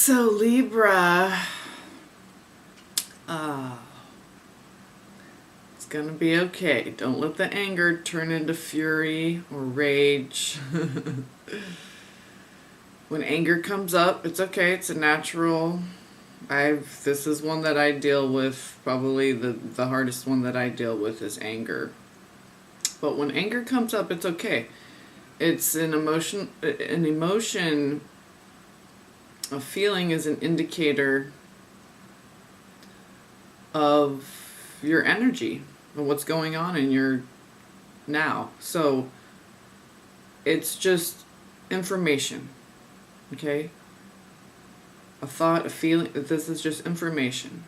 So Libra, it's gonna be okay. Don't let the anger turn into fury or rage. When anger comes up, it's okay. It's a natural. This is one that I deal with. Probably the hardest one that I deal with is anger. But when anger comes up, it's okay. It's an emotion. A feeling is an indicator of your energy and what's going on in your now. So it's just information, okay? A thought, a feeling, this is just information.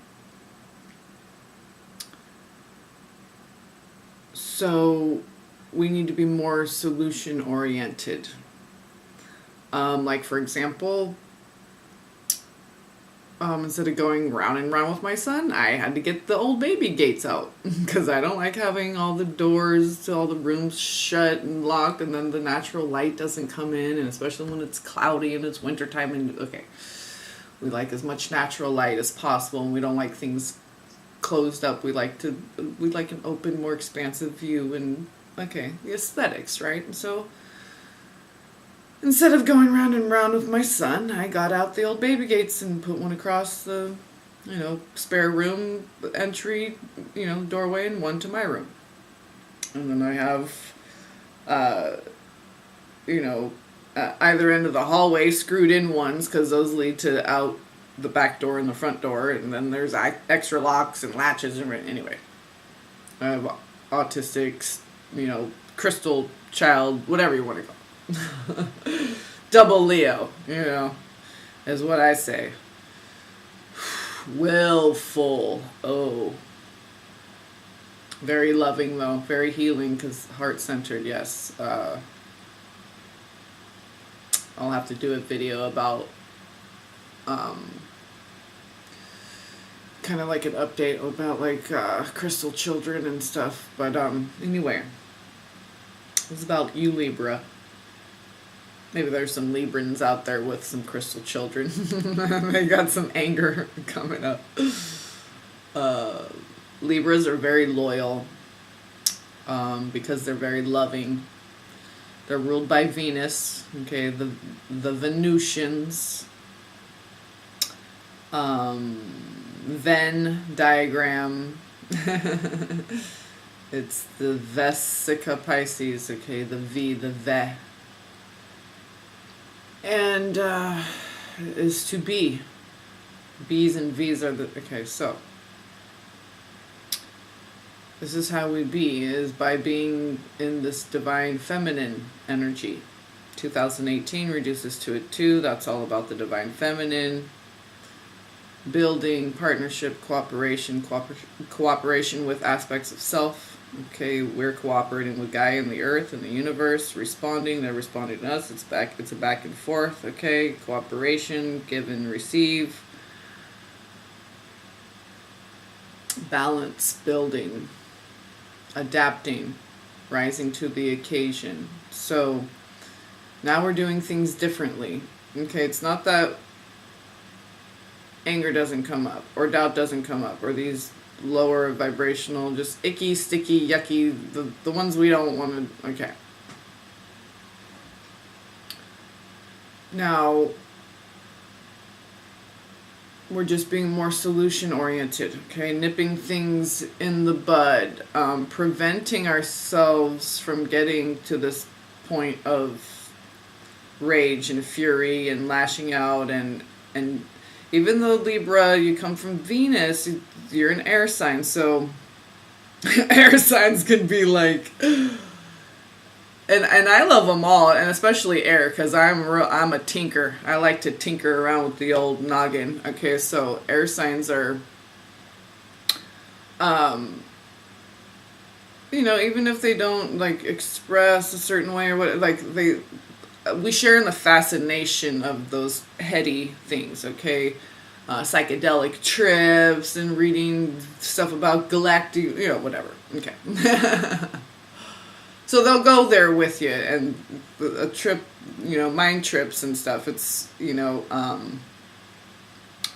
So we need to be more solution oriented. Like for example, instead of going round and round with my son, I had to get the old baby gates out because I don't like having all the doors to all the rooms shut and locked, and then the natural light doesn't come in, and especially when it's cloudy and it's wintertime. And okay, we like as much natural light as possible, and we don't like things closed up. We like an open, more expansive view, and okay, the aesthetics, right? And so instead of going round and round with my son, I got out the old baby gates and put one across the, spare room entry, doorway, and one to my room. And then I have, either end of the hallway screwed in ones, because those lead to out the back door and the front door, and then there's extra locks and latches, and anyway. I have autistics, crystal child, whatever you want to call it. Double Leo, is what I say. Willful. Oh. Very loving, though. Very healing, because heart-centered, yes. I'll have to do a video about kind of like an update about crystal children and stuff. But anyway, it's about you, Libra. Maybe there's some Librans out there with some crystal children. They got some anger coming up. Libras are very loyal because they're very loving. They're ruled by Venus, okay, the Venusians. Venn diagram. It's the Vesica Pisces, okay, the V, the Ve. And is to be. B's and V's are the, okay, so this is how we be, is by being in this divine feminine energy. 2018 reduces to a 2. That's all about the divine feminine. Building, partnership, cooperation with aspects of self. Okay, we're cooperating with Gaia and the earth and the universe, responding, they're responding to us. It's a back and forth, okay? Cooperation, give and receive. Balance, building, adapting, rising to the occasion. So now we're doing things differently. Okay, it's not that anger doesn't come up or doubt doesn't come up or these lower vibrational, just icky, sticky, yucky, the ones we don't want to, okay. Now, we're just being more solution oriented, okay, nipping things in the bud, preventing ourselves from getting to this point of rage and fury and lashing out and even though Libra, you come from Venus, you're an air sign, so air signs can be like, and I love them all, and especially air, because I'm a tinker. I like to tinker around with the old noggin. Okay, so air signs are, even if they don't express a certain way or what, we share in the fascination of those heady things, okay? Psychedelic trips and reading stuff about galactic, whatever. Okay. So they'll go there with you, and a trip, mind trips and stuff. It's,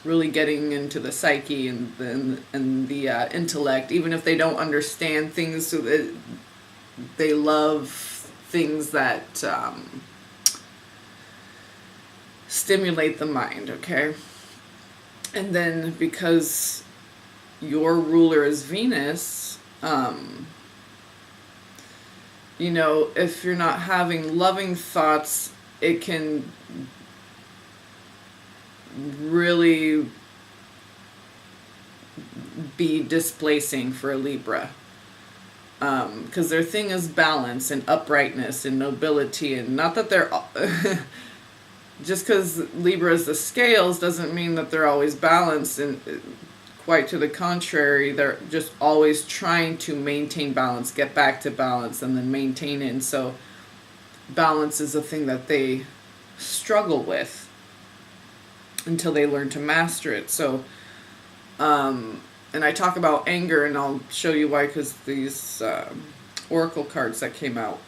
really getting into the psyche and the intellect, even if they don't understand things. So that they love things that stimulate the mind. Okay, and then because your ruler is Venus, you know, if you're not having loving thoughts, it can really be displacing for a Libra. Because their thing is balance and uprightness and nobility, and not that they're just because Libra is the scales doesn't mean that they're always balanced, and quite to the contrary, they're just always trying to maintain balance, get back to balance, and then maintain it. And so balance is a thing that they struggle with until they learn to master it. So and I talk about anger, and I'll show you why, because these oracle cards that came out,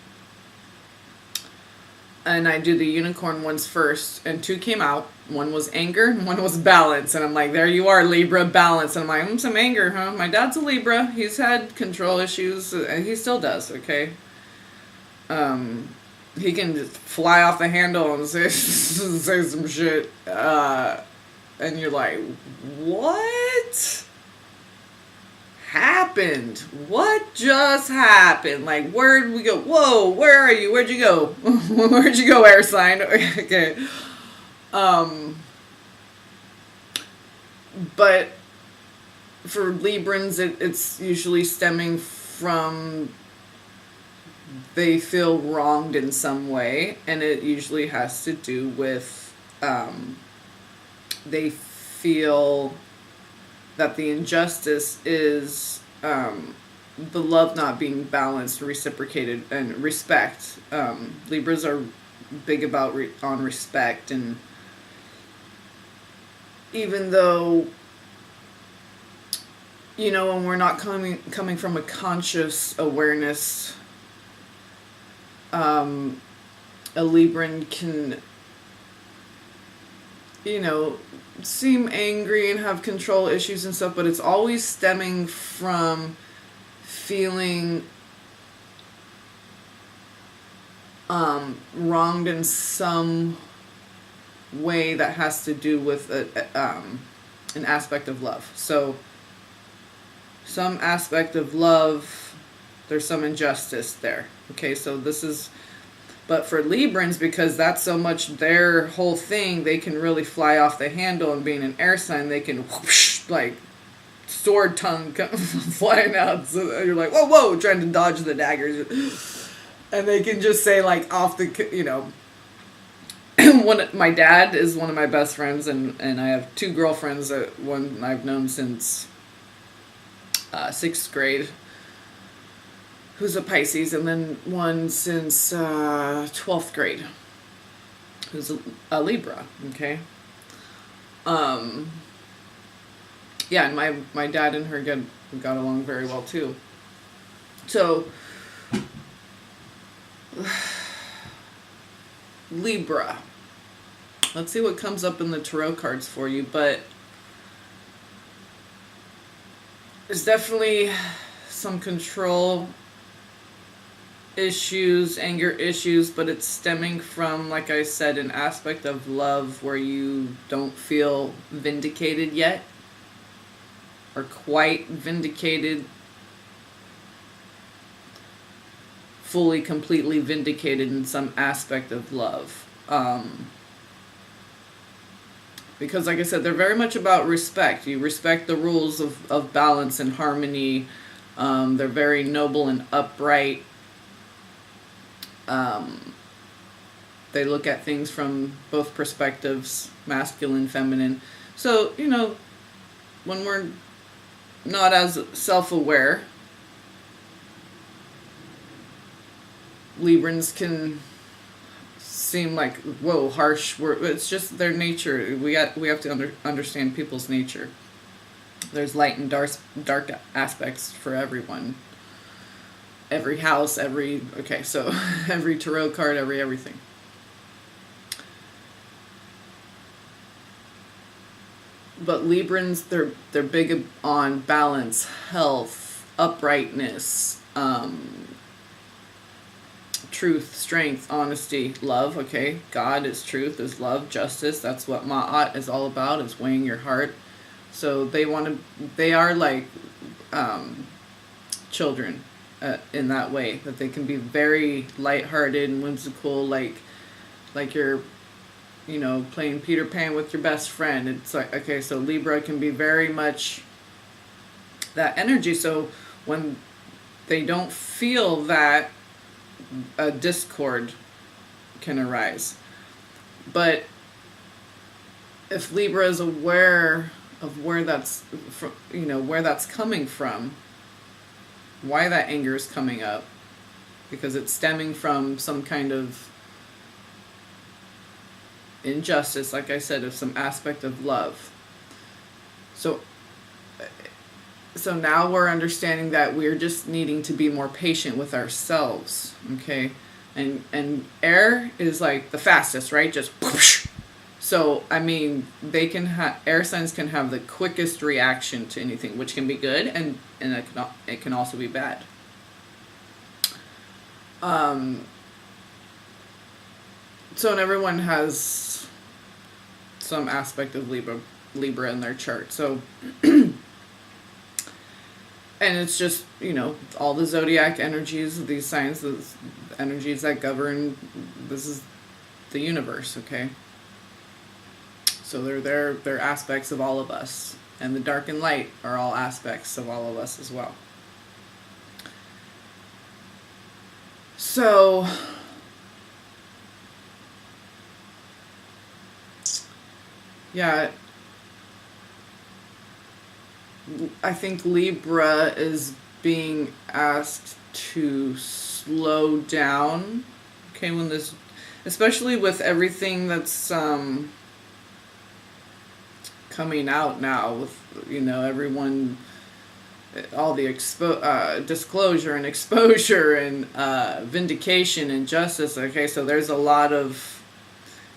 and I do the unicorn ones first, and 2 came out. One was anger and one was balance, and I'm like, there you are, Libra, balance. And I'm like, some anger, huh? My dad's a Libra. He's had control issues, and he still does. Okay, he can just fly off the handle and say some shit, and you're like, what happened? What just happened? Like, where'd we go? Whoa, where are you? Where'd you go? Where'd you go, air sign? Okay. But for Librans, it's usually stemming from they feel wronged in some way, and it usually has to do with they feel that the injustice is the love not being balanced, reciprocated, and respect. Libras are big about on respect, and even though, you know, when we're not coming from a conscious awareness, a Libran can, you know, seem angry and have control issues and stuff, but it's always stemming from feeling wronged in some way that has to do with an aspect of love. So some aspect of love, there's some injustice there. Okay, so this is, but for Librans, because that's so much their whole thing, they can really fly off the handle, and being an air sign, they can whoosh, like sword tongue flying out. So you're like, whoa, whoa, trying to dodge the daggers. And they can just say, like, off the, you know, my dad is one of my best friends, and I have 2 girlfriends, one I've known since 6th grade, who's a Pisces, and then one since 12th grade, who's a Libra, okay? Yeah, and my dad and her got along very well, too. So, Libra. Let's see what comes up in the tarot cards for you, but there's definitely some control issues, anger issues, but it's stemming from, like I said, an aspect of love where you don't feel vindicated yet, or quite vindicated, fully, completely vindicated in some aspect of love. Because, like I said, they're very much about respect. You respect the rules of balance and harmony. They're very noble and upright. They look at things from both perspectives, masculine, feminine. So, you know, when we're not as self-aware, Librans can seem like, whoa, harsh. It's just their nature. We have to understand people's nature. There's light and dark aspects for everyone. Every house, okay, so every tarot card, everything. but Librans, they're big on balance, health, uprightness, truth, strength, honesty, love. Okay, God is truth, is love, justice. That's what Ma'at is all about, is weighing your heart. So they are like children in that way, that they can be very lighthearted and whimsical, like you're, playing Peter Pan with your best friend. It's like, okay, so Libra can be very much that energy. So when they don't feel that, a discord can arise. But if Libra is aware of where that's from, where that's coming from, why that anger is coming up, because it's stemming from some kind of injustice, like I said, of some aspect of love. So now we're understanding that we're just needing to be more patient with ourselves, okay? And air is like the fastest, right? Just whoosh. So, I mean, they can air signs can have the quickest reaction to anything, which can be good, and it can also be bad. So, and everyone has some aspect of Libra in their chart. So, and it's just, all the zodiac energies, these signs, the energies that govern, this is the universe, okay? So they're aspects of all of us. And the dark and light are all aspects of all of us as well. So, yeah, I think Libra is being asked to slow down, okay, when this, especially with everything that's coming out now, with everyone, all the disclosure and exposure and vindication and justice. Okay, so there's a lot of,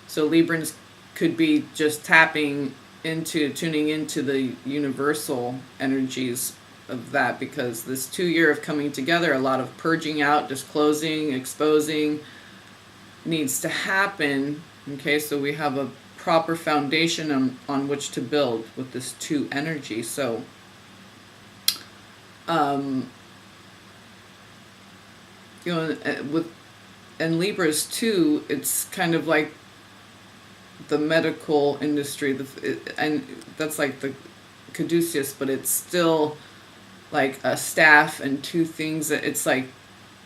so Librans could be just tuning into the universal energies of that, because this 2 year of coming together, a lot of purging out, disclosing, exposing needs to happen. Okay, so we have a proper foundation on which to build with this 2 energy. So and Libras too, it's kind of like the medical industry, and that's like the caduceus, but it's still like a staff and 2 things that it's like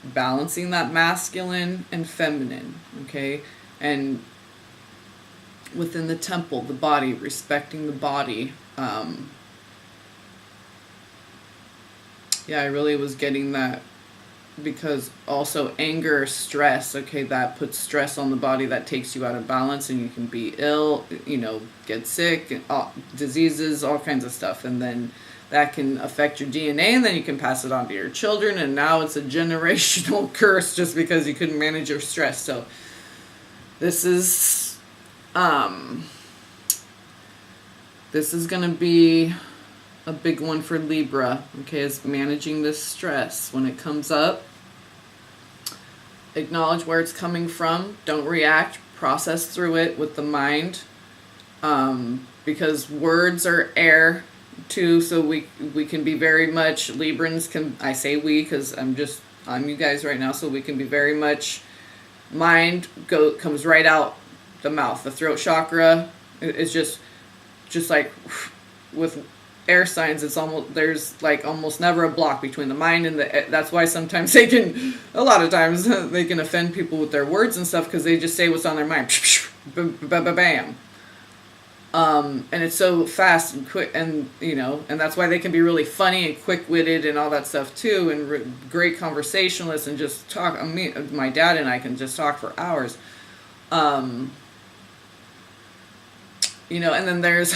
balancing that masculine and feminine, okay? And within the temple, the body, respecting the body. I really was getting that, because also anger, stress, okay, that puts stress on the body, that takes you out of balance, and you can be ill, get sick, and diseases, all kinds of stuff, and then that can affect your DNA, and then you can pass it on to your children, and now it's a generational curse just because you couldn't manage your stress. So this is going to be a big one for Libra, okay, is managing this stress. When it comes up, acknowledge where it's coming from. Don't react. Process through it with the mind, because words are air too, so we can be very much, Librans can, I say we because I'm you guys right now, so we can be very much, mind comes right out the mouth. The throat chakra is just like, with air signs, there's like almost never a block between the mind and that's why sometimes a lot of times they can offend people with their words and stuff, because they just say what's on their mind. Bam. And it's so fast and quick, and and that's why they can be really funny and quick-witted and all that stuff too, and great conversationalists, and just talk. My dad and I can just talk for hours. And then there's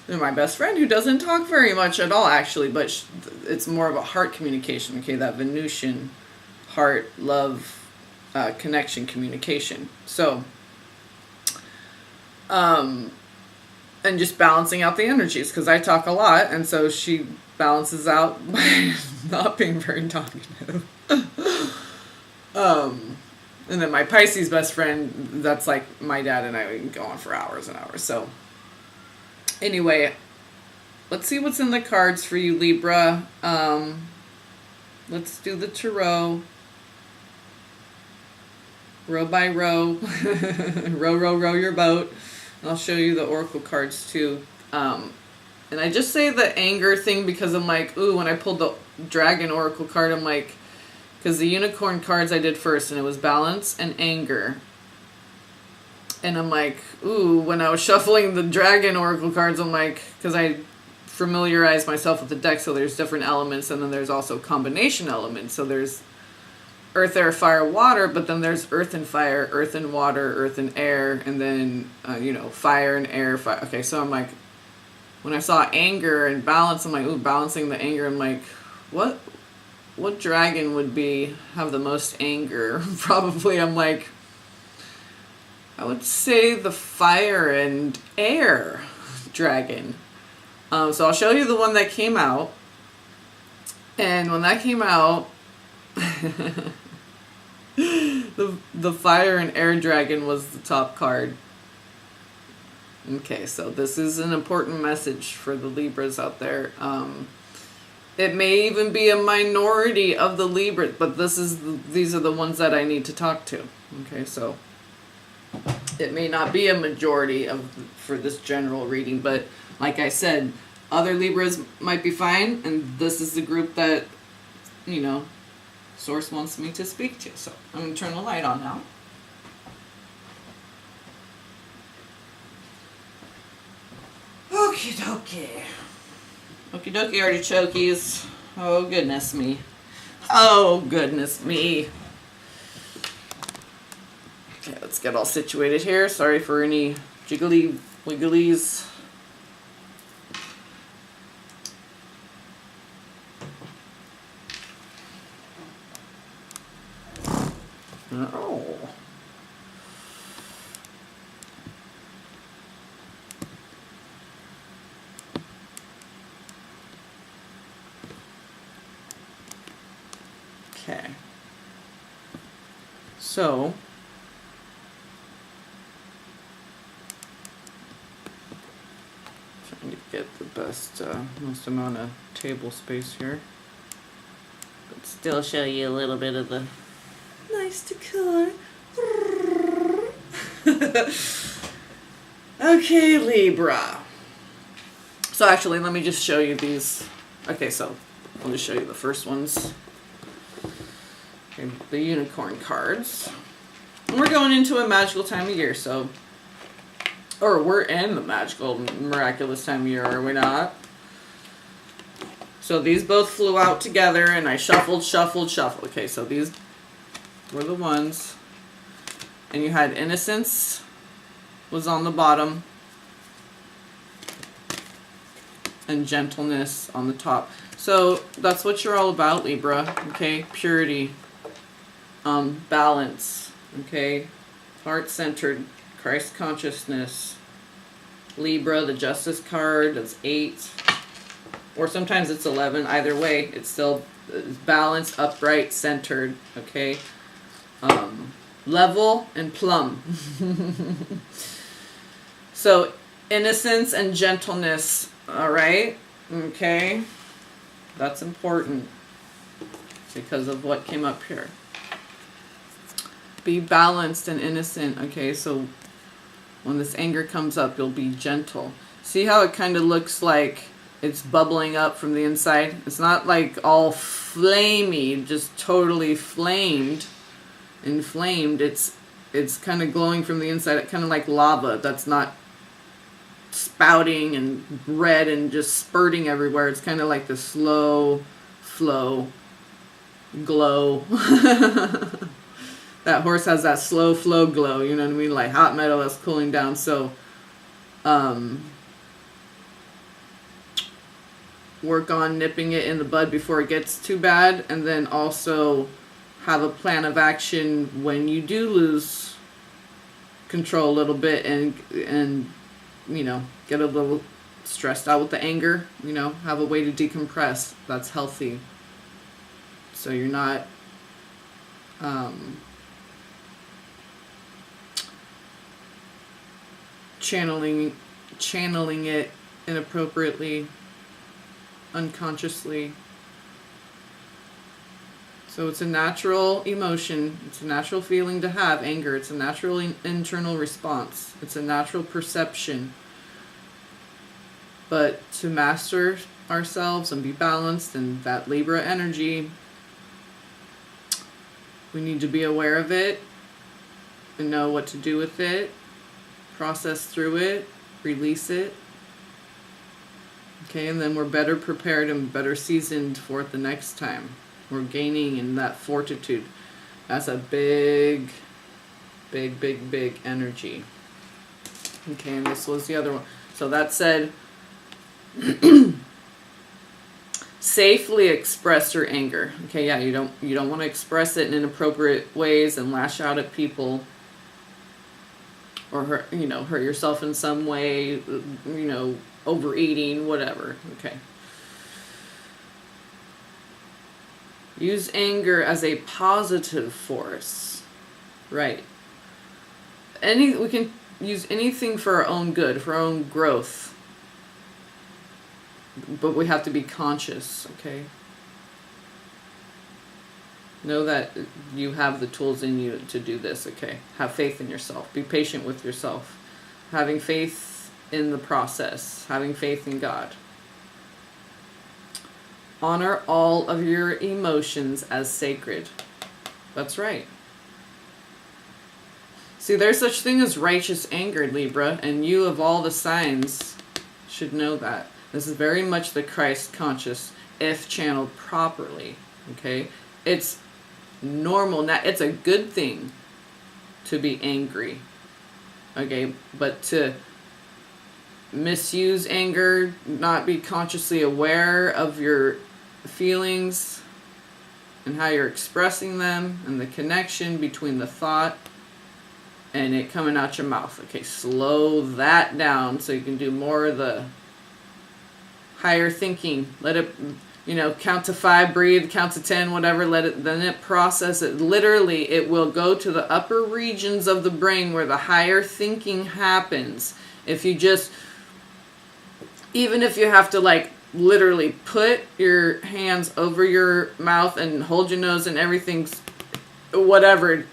my best friend who doesn't talk very much at all, actually, but it's more of a heart communication, okay, that Venusian heart, love, connection, communication. So, and just balancing out the energies, because I talk a lot, and so she balances out by not being very talkative. And then my Pisces best friend, that's like my dad and I, we can go on for hours and hours. So anyway, let's see what's in the cards for you, Libra. Let's do the tarot. Row by row. Row, row, row your boat. And I'll show you the oracle cards too. And I just say the anger thing because I'm like, ooh, when I pulled the dragon oracle card, I'm like, because the unicorn cards I did first, and it was balance and anger. And I'm like, ooh, when I was shuffling the dragon oracle cards, I'm like, because I familiarized myself with the deck, so there's different elements, and then there's also combination elements. So there's earth, air, fire, water, but then there's earth and fire, earth and water, earth and air, and then, fire and air, fire. Okay, so I'm like, when I saw anger and balance, I'm like, ooh, balancing the anger. I'm like, what dragon would have the most anger? Probably, I'm like, I would say the fire and air dragon. So I'll show you the one that came out. And when that came out, the fire and air dragon was the top card. Okay, so this is an important message for the Libras out there. It may even be a minority of the Libras, but these are the ones that I need to talk to. Okay, so it may not be a majority for this general reading, but like I said, other Libras might be fine, and this is the group that, Source wants me to speak to. So I'm going to turn the light on now. Okie dokie. Okie dokie artichokes. Oh goodness me. Oh goodness me. Okay, let's get all situated here. Sorry for any jiggly wigglies. Oh. Okay. So, trying to get the best, most amount of table space here, but still show you a little bit of the nice decor. Okay, Libra. So actually, let me just show you these. Okay, so I'll just show you the first ones. Okay, the unicorn cards. And we're going into a magical time of year, or we're in the magical, miraculous time of year, are we not? So these both flew out together, and I shuffled. Okay, so these were the ones. And you had innocence was on the bottom, and gentleness on the top. So that's what you're all about, Libra. Okay, purity, balance. Okay, heart-centered, Christ consciousness. Libra, the Justice card, that's 8, or sometimes it's 11. Either way, it's still balanced, upright, centered. Okay, level and plumb. So innocence and gentleness. All right. Okay, that's important because of what came up here. Be balanced and innocent. Okay, so when this anger comes up, you'll be gentle. See how it kind of looks like it's bubbling up from the inside? It's not like all flamey, just totally inflamed. It's kind of glowing from the inside, kind of like lava that's not spouting and red and just spurting everywhere. It's kind of like the slow flow glow. That horse has that slow flow glow, you know what I mean? Like hot metal that's cooling down. So work on nipping it in the bud before it gets too bad, and then also have a plan of action when you do lose control a little bit, and get a little stressed out with the anger, have a way to decompress. That's healthy. So you're not channeling it inappropriately, unconsciously. So it's a natural emotion. It's a natural feeling to have, anger. It's a natural internal response. It's a natural perception. But to master ourselves and be balanced in that Libra energy, we need to be aware of it and know what to do with it, process through it, release it. Okay, and then we're better prepared and better seasoned for it the next time. We're gaining in that fortitude. That's a big, big, big, big energy. Okay, and this was the other one. So that said, safely express your anger. Okay, yeah, you don't want to express it in inappropriate ways and lash out at people or hurt yourself in some way, overeating, whatever. Okay. Use anger as a positive force. Right. We can use anything for our own good, for our own growth. But we have to be conscious, okay? Know that you have the tools in you to do this, okay? Have faith in yourself. Be patient with yourself. Having faith in the process. Having faith in God. Honor all of your emotions as sacred. That's right. See, there's such thing as righteous anger, Libra, and you of all the signs should know that. This is very much the Christ conscious if channeled properly, okay? It's normal. Now, it's a good thing to be angry, okay? But to misuse anger, not be consciously aware of your feelings and how you're expressing them and the connection between the thought and it coming out your mouth. Okay, slow that down so you can do more of the higher thinking. Let it, count to 5, breathe, count to 10, whatever, then it process it. Literally, it will go to the upper regions of the brain where the higher thinking happens. If you just, even if you have to literally put your hands over your mouth and hold your nose and everything's whatever,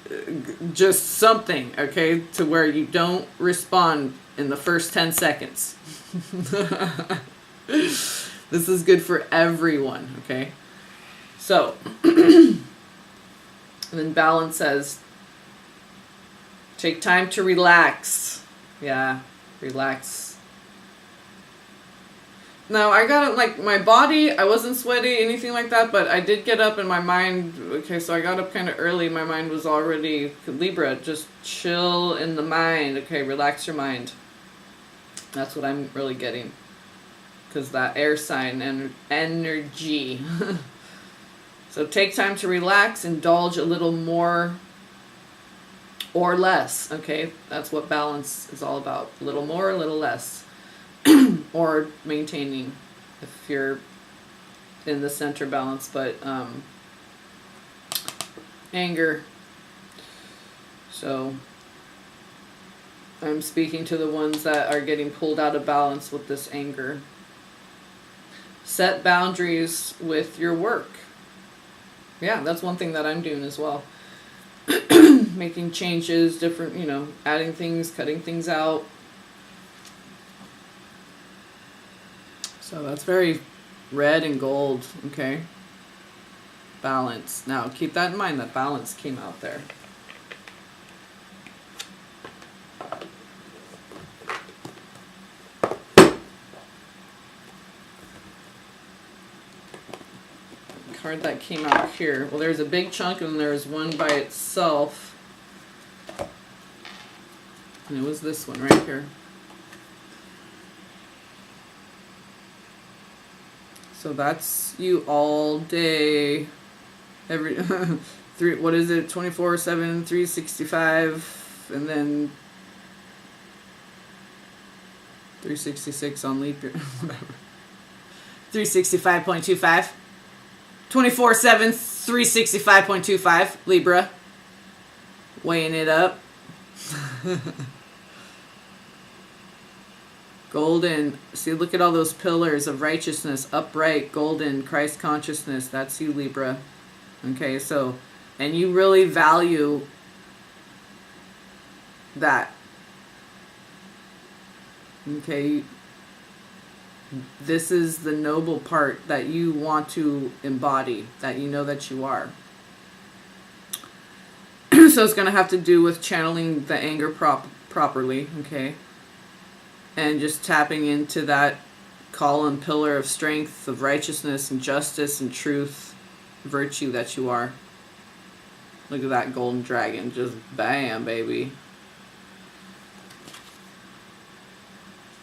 just something, okay, to where you don't respond in the first 10 seconds. This is good for everyone, okay? So, and then balance says, take time to relax. Yeah, relax. Now, I got my body, I wasn't sweaty, anything like that, but I did get up and my mind, okay, so I got up kind of early. My mind was already, Libra, just chill in the mind. Okay, relax your mind. That's what I'm really getting. Because that air sign and energy. So take time to relax, indulge a little more or less. Okay, that's what balance is all about. A little more, a little less. Or maintaining if you're in the center balance, but anger. So I'm speaking to the ones that are getting pulled out of balance with this anger. Set boundaries with your work. Yeah, that's one thing that I'm doing as well. Making changes, different, adding things, cutting things out. So that's very red and gold, okay? Balance. Now, keep that in mind, that balance came out there. Card that came out here. Well, there's a big chunk and there's one by itself. And it was this one right here. So that's you all day, every 24/7, 365, and then 366 on leap year. 365.25. 24/7, 365.25, Libra. Weighing it up. Golden. See, look at all those pillars of righteousness. Upright, golden, Christ consciousness. That's you, Libra. Okay, so, and you really value that. Okay, this is the noble part that you want to embody, that you know that you are. So it's going to have to do with channeling the anger properly, okay? And just tapping into that column, pillar of strength, of righteousness and justice and truth, virtue that you are. Look at that golden dragon, just bam, baby.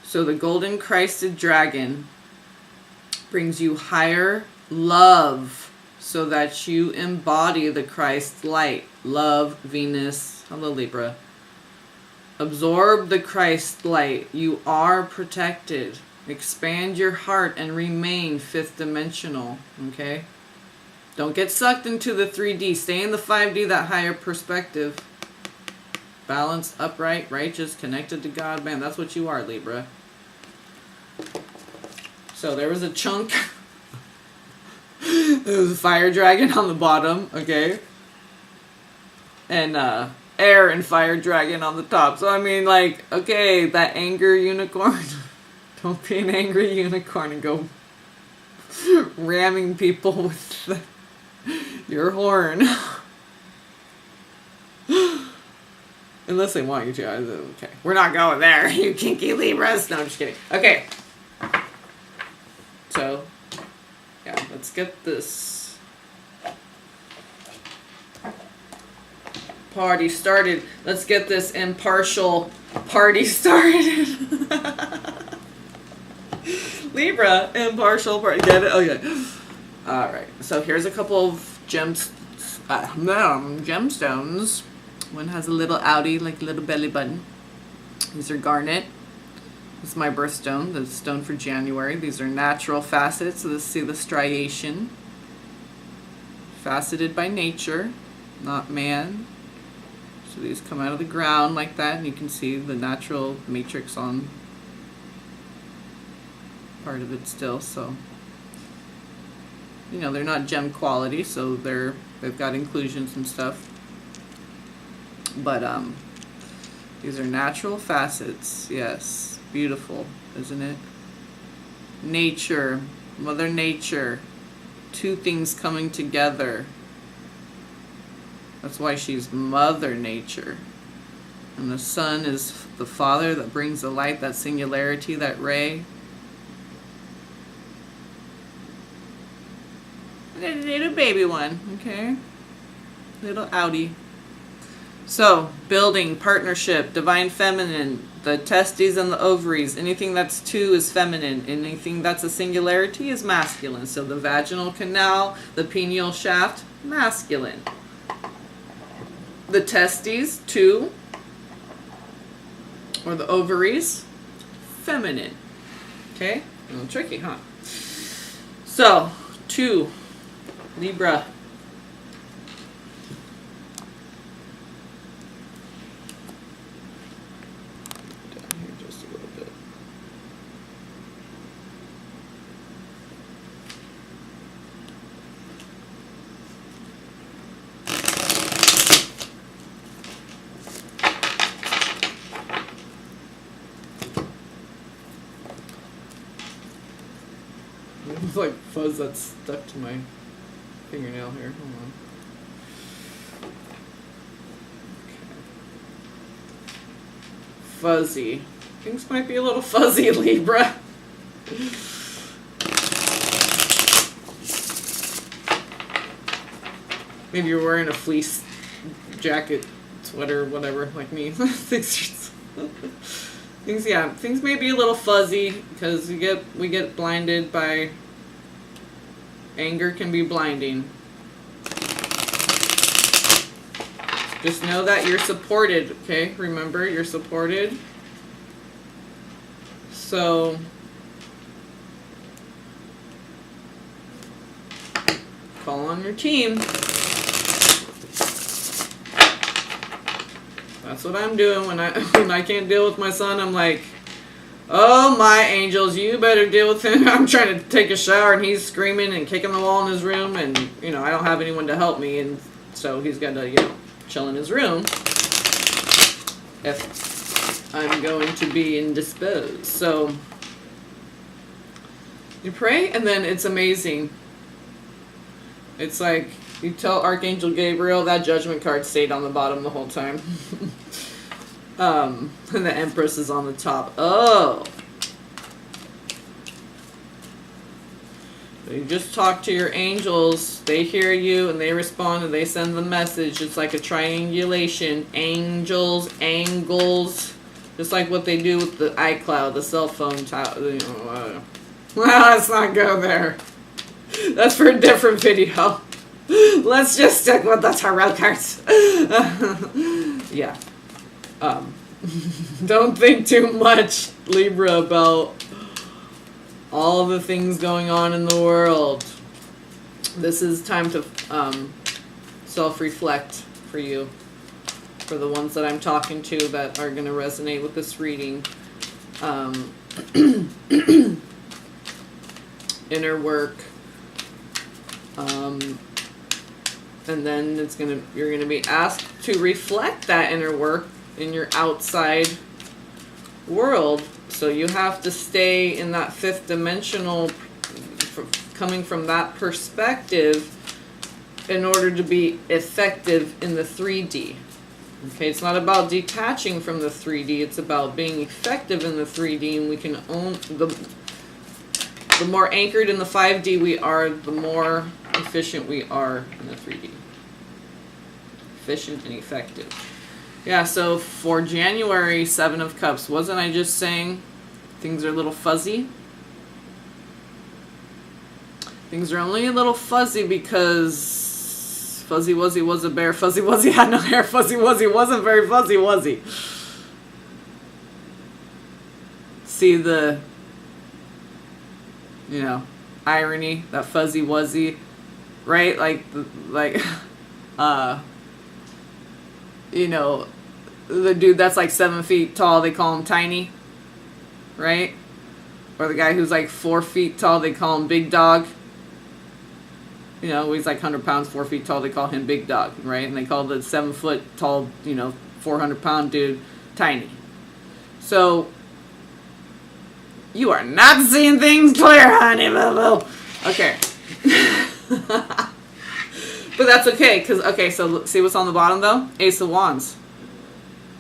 So the golden Christed dragon brings you higher love so that you embody the Christ light. Love, Venus, hello Libra. Absorb the Christ light. You are protected. Expand your heart and remain fifth dimensional, okay? Don't get sucked into the 3D. Stay in the 5D, that higher perspective. Balanced, upright, righteous, connected to God. Man, that's what you are, Libra. So there was a chunk. There was a fire dragon on the bottom, okay? And air and fire dragon on the top. So I mean, like, okay, that anger unicorn. Don't be an angry unicorn and go ramming people with your horn. Unless they want you to. Okay. We're not going there, you kinky Libras. No, I'm just kidding. Okay. So, yeah, let's get this party started. Let's get this impartial party started. Libra, impartial party. Get it? Okay. Alright, so here's a couple of gemstones. One has a little outie, like a little belly button. These are garnet. This is my birthstone, the stone for January. These are natural facets, so let's see the striation. Faceted by nature, not man. So these come out of the ground like that, and you can see the natural matrix on part of it still. So, you know, they're not gem quality, so they've got inclusions and stuff. But these are natural facets. Yes, beautiful, isn't it? Nature, Mother Nature, two things coming together. That's why she's Mother Nature. And the sun is the Father that brings the light, that singularity, that ray. Little baby one, okay? Little outie. So, building, partnership, divine feminine, the testes and the ovaries. Anything that's two is feminine. Anything that's a singularity is masculine. So the vaginal canal, the pineal shaft, masculine. The testes, two, or the ovaries, feminine. Okay? A little tricky, huh? So, two, Libra. Down here just a little bit. It's like fuzz that's stuck to my fingernail here. Hold on. Okay. Fuzzy. Things might be a little fuzzy, Libra. Maybe you're wearing a fleece jacket, sweater, whatever, like me. Things, yeah, things may be a little fuzzy because we get blinded by anger. Can be blinding. Just know that you're supported, okay? Remember, you're supported. So call on your team. That's what I'm doing when I can't deal with my son. I'm like, oh my angels, you better deal with him. I'm trying to take a shower and he's screaming and kicking the wall in his room, and you know I don't have anyone to help me, and so he's got to, you know, chill in his room if I'm going to be indisposed. So you pray, and then it's amazing. It's like you tell Archangel Gabriel that judgment card stayed on the bottom the whole time. And the Empress is on the top. Oh. You just talk to your angels. They hear you and they respond and they send the message. It's like a triangulation. Angels, angles. Just like what they do with the iCloud, the cell phone. Well, let's not go there. That's for a different video. Let's just stick with the tarot cards. Yeah. Don't think too much, Libra, about all the things going on in the world. This is time to self-reflect for you. For the ones that I'm talking to that are going to resonate with this reading. Inner work. And then you're gonna be asked to reflect that inner work in your outside world. So you have to stay in that fifth dimensional, coming from that perspective, in order to be effective in the 3D. Okay, it's not about detaching from the 3D. It's about being effective in the 3D, and we can own the more anchored in the 5D we are, the more efficient we are in the 3D. Efficient and effective. Yeah, so for January, 7 of Cups, wasn't I just saying things are a little fuzzy? Things are only a little fuzzy because Fuzzy Wuzzy was a bear. Fuzzy Wuzzy had no hair. Fuzzy Wuzzy wasn't very fuzzy, was he? See the, you know, irony, that Fuzzy Wuzzy, right? You know, the dude that's like 7 feet tall, they call him tiny, right? Or the guy who's like 4 feet tall, they call him big dog. You know, he's like 100 pounds, 4 feet tall, they call him big dog, right? And they call the 7 foot tall, you know, 400 pound dude tiny. So you are not seeing things clear, honey boo-boo. Okay. But that's okay, because, okay, so see what's on the bottom, though? Ace of Wands.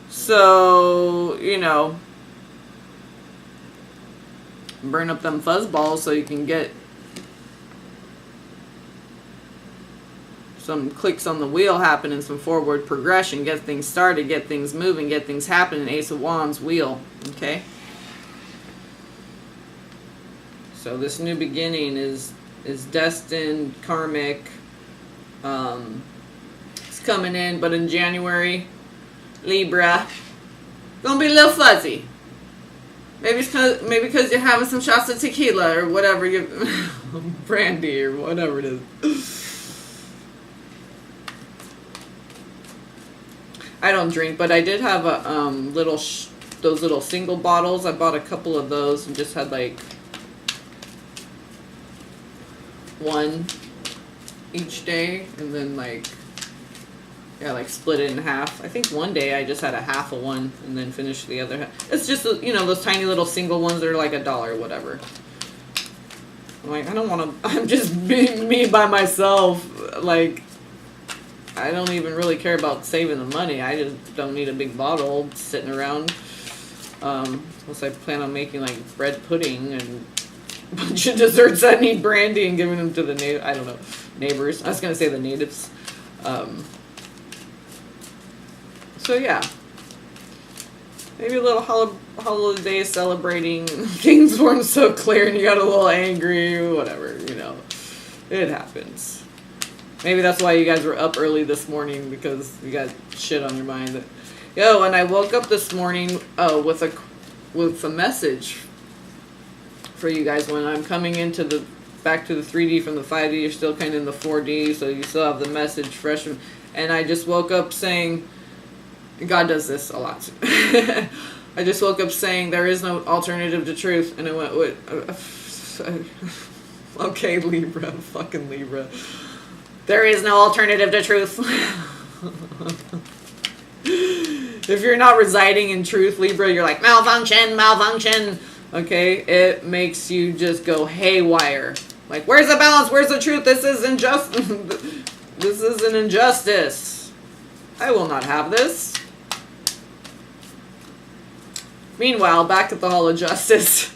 So, you know, burn up them fuzzballs so you can get some clicks on the wheel happening, some forward progression, get things started, get things moving, get things happening. Ace of Wands, wheel, okay? So this new beginning is destined, karmic. It's coming in, but in January, Libra, gonna be a little fuzzy. Maybe because you're having some shots of tequila or whatever, you brandy or whatever it is. I don't drink, but I did have a those little single bottles. I bought a couple of those and just had like one each day, and then like, yeah, like split it in half. I think one day I just had a half of one and then finished the other half. It's just, you know, those tiny little single ones that are like $1 or whatever. I'm like, I don't want to, I'm just being me by myself. Like, I don't even really care about saving the money. I just don't need a big bottle sitting around. Unless I plan on making like bread pudding and a bunch of desserts that need brandy and giving them to the I don't know, neighbors. I was gonna say the natives. So yeah, maybe a little holiday celebrating. Things weren't so clear and you got a little angry, whatever, you know, it happens. Maybe that's why you guys were up early this morning, because you got shit on your mind. Yo, and I woke up this morning with a message for you guys when I'm coming into the back to the 3D from the 5D. You're still kind of in the 4D, so you still have the message fresh. And I just woke up saying, God does this a lot. I just woke up saying there is no alternative to truth, and I went, okay, Libra, fucking Libra. There is no alternative to truth. If you're not residing in truth, Libra, you're like, malfunction, malfunction. Okay, it makes you just go haywire. Like, where's the balance? Where's the truth? This is injustice. This is an injustice. I will not have this. Meanwhile, back at the Hall of Justice.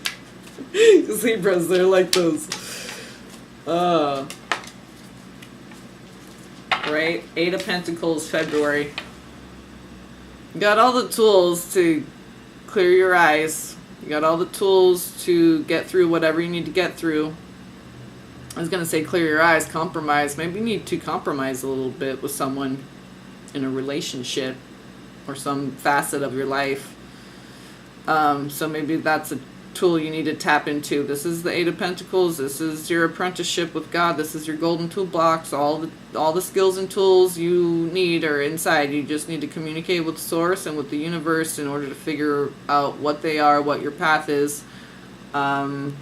Because Libras, they're like those. Right? 8 of Pentacles, February. You got all the tools to clear your eyes. You got all the tools to get through whatever you need to get through. I was going to say clear your eyes, compromise. Maybe you need to compromise a little bit with someone in a relationship or some facet of your life. So maybe that's a tool you need to tap into. This is the 8 of Pentacles. This is your apprenticeship with God. This is your golden toolbox. All the skills and tools you need are inside. You just need to communicate with Source and with the universe in order to figure out what they are, what your path is. But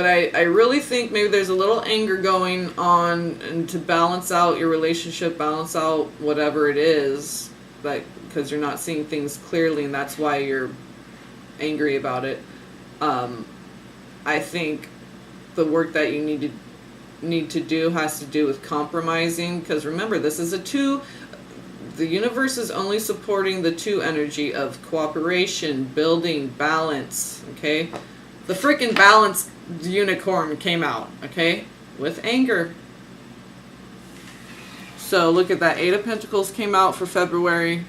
I really think maybe there's a little anger going on, and to balance out your relationship, balance out whatever it is, like, because you're not seeing things clearly, and that's why you're angry about it. I think the work that you need to do has to do with compromising, because remember, this is a 2. The universe is only supporting the 2 energy of cooperation, building, balance, okay? The freaking balance unicorn came out, okay? With anger. So look at that. 8 of Pentacles came out for February.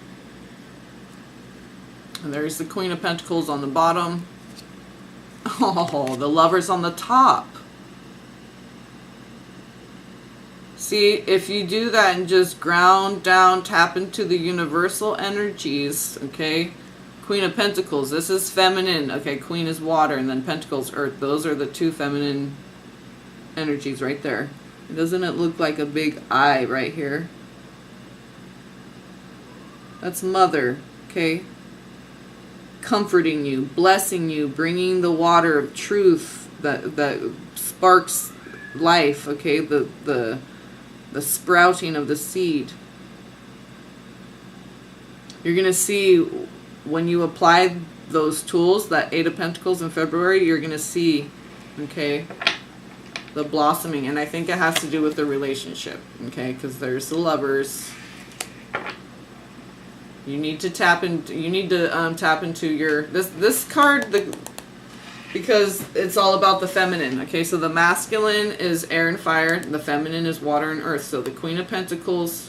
And there's the Queen of Pentacles on the bottom. Oh, the Lovers on the top. See, if you do that and just ground down, tap into the universal energies, okay? Queen of Pentacles, this is feminine. Okay, Queen is water, and then Pentacles, earth. Those are the 2 feminine energies right there. Doesn't it look like a big eye right here? That's mother, okay? Comforting you, blessing you, bringing the water of truth that sparks life, okay? The sprouting of the seed. You're going to see when you apply those tools, that 8 of Pentacles in February, you're going to see, okay, the blossoming. And I think it has to do with the relationship, okay, because there's the Lovers. You need to tap into, tap into your, this card, because it's all about the feminine, okay? So the masculine is air and fire, the feminine is water and earth. So the Queen of Pentacles,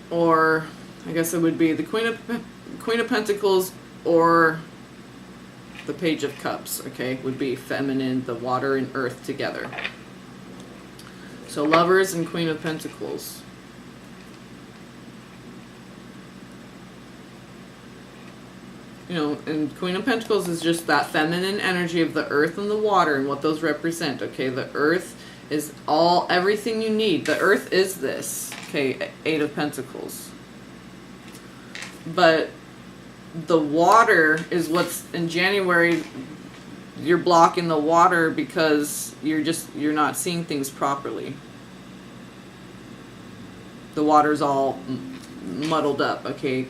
or I guess it would be the Queen of Pentacles or the Page of Cups, okay, would be feminine, the water and earth together. So Lovers and Queen of Pentacles. You know, and Queen of Pentacles is just that feminine energy of the earth and the water and what those represent, okay? The earth is everything you need. The earth is this, okay, 8 of Pentacles. But the water is what's in January. You're blocking the water because you're not seeing things properly. The water's all muddled up, okay?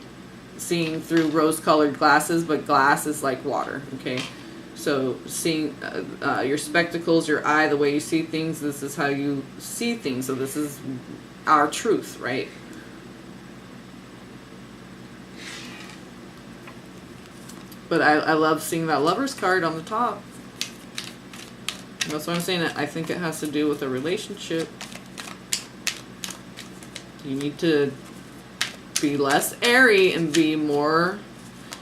Seeing through rose-colored glasses, but glass is like water, okay? So seeing your spectacles, your eye, the way you see things, this is how you see things. So this is our truth, right? But I love seeing that Lovers card on the top. That's what I'm saying. I think it has to do with a relationship. You need to be less airy and be more...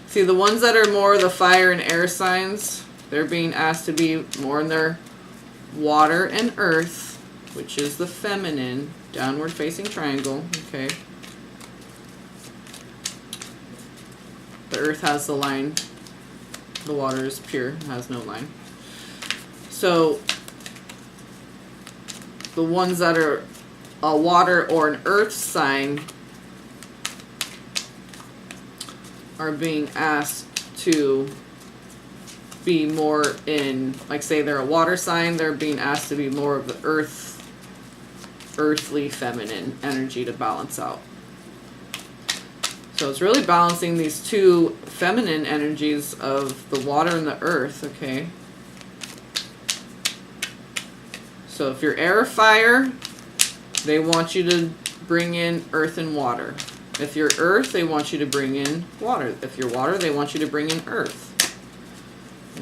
See, the ones that are more the fire and air signs, they're being asked to be more in their water and earth. which is the feminine, downward facing triangle, okay? The earth has the line. The water is pure, has no line. So the ones that are a water or an earth sign are being asked to be more in, like say they're a water sign, they're being asked to be more of the earthly feminine energy to balance out. So it's really balancing these two feminine energies of the water and the earth, okay? So if you're air or fire, they want you to bring in earth and water. If you're earth, they want you to bring in water. If you're water, they want you to bring in earth.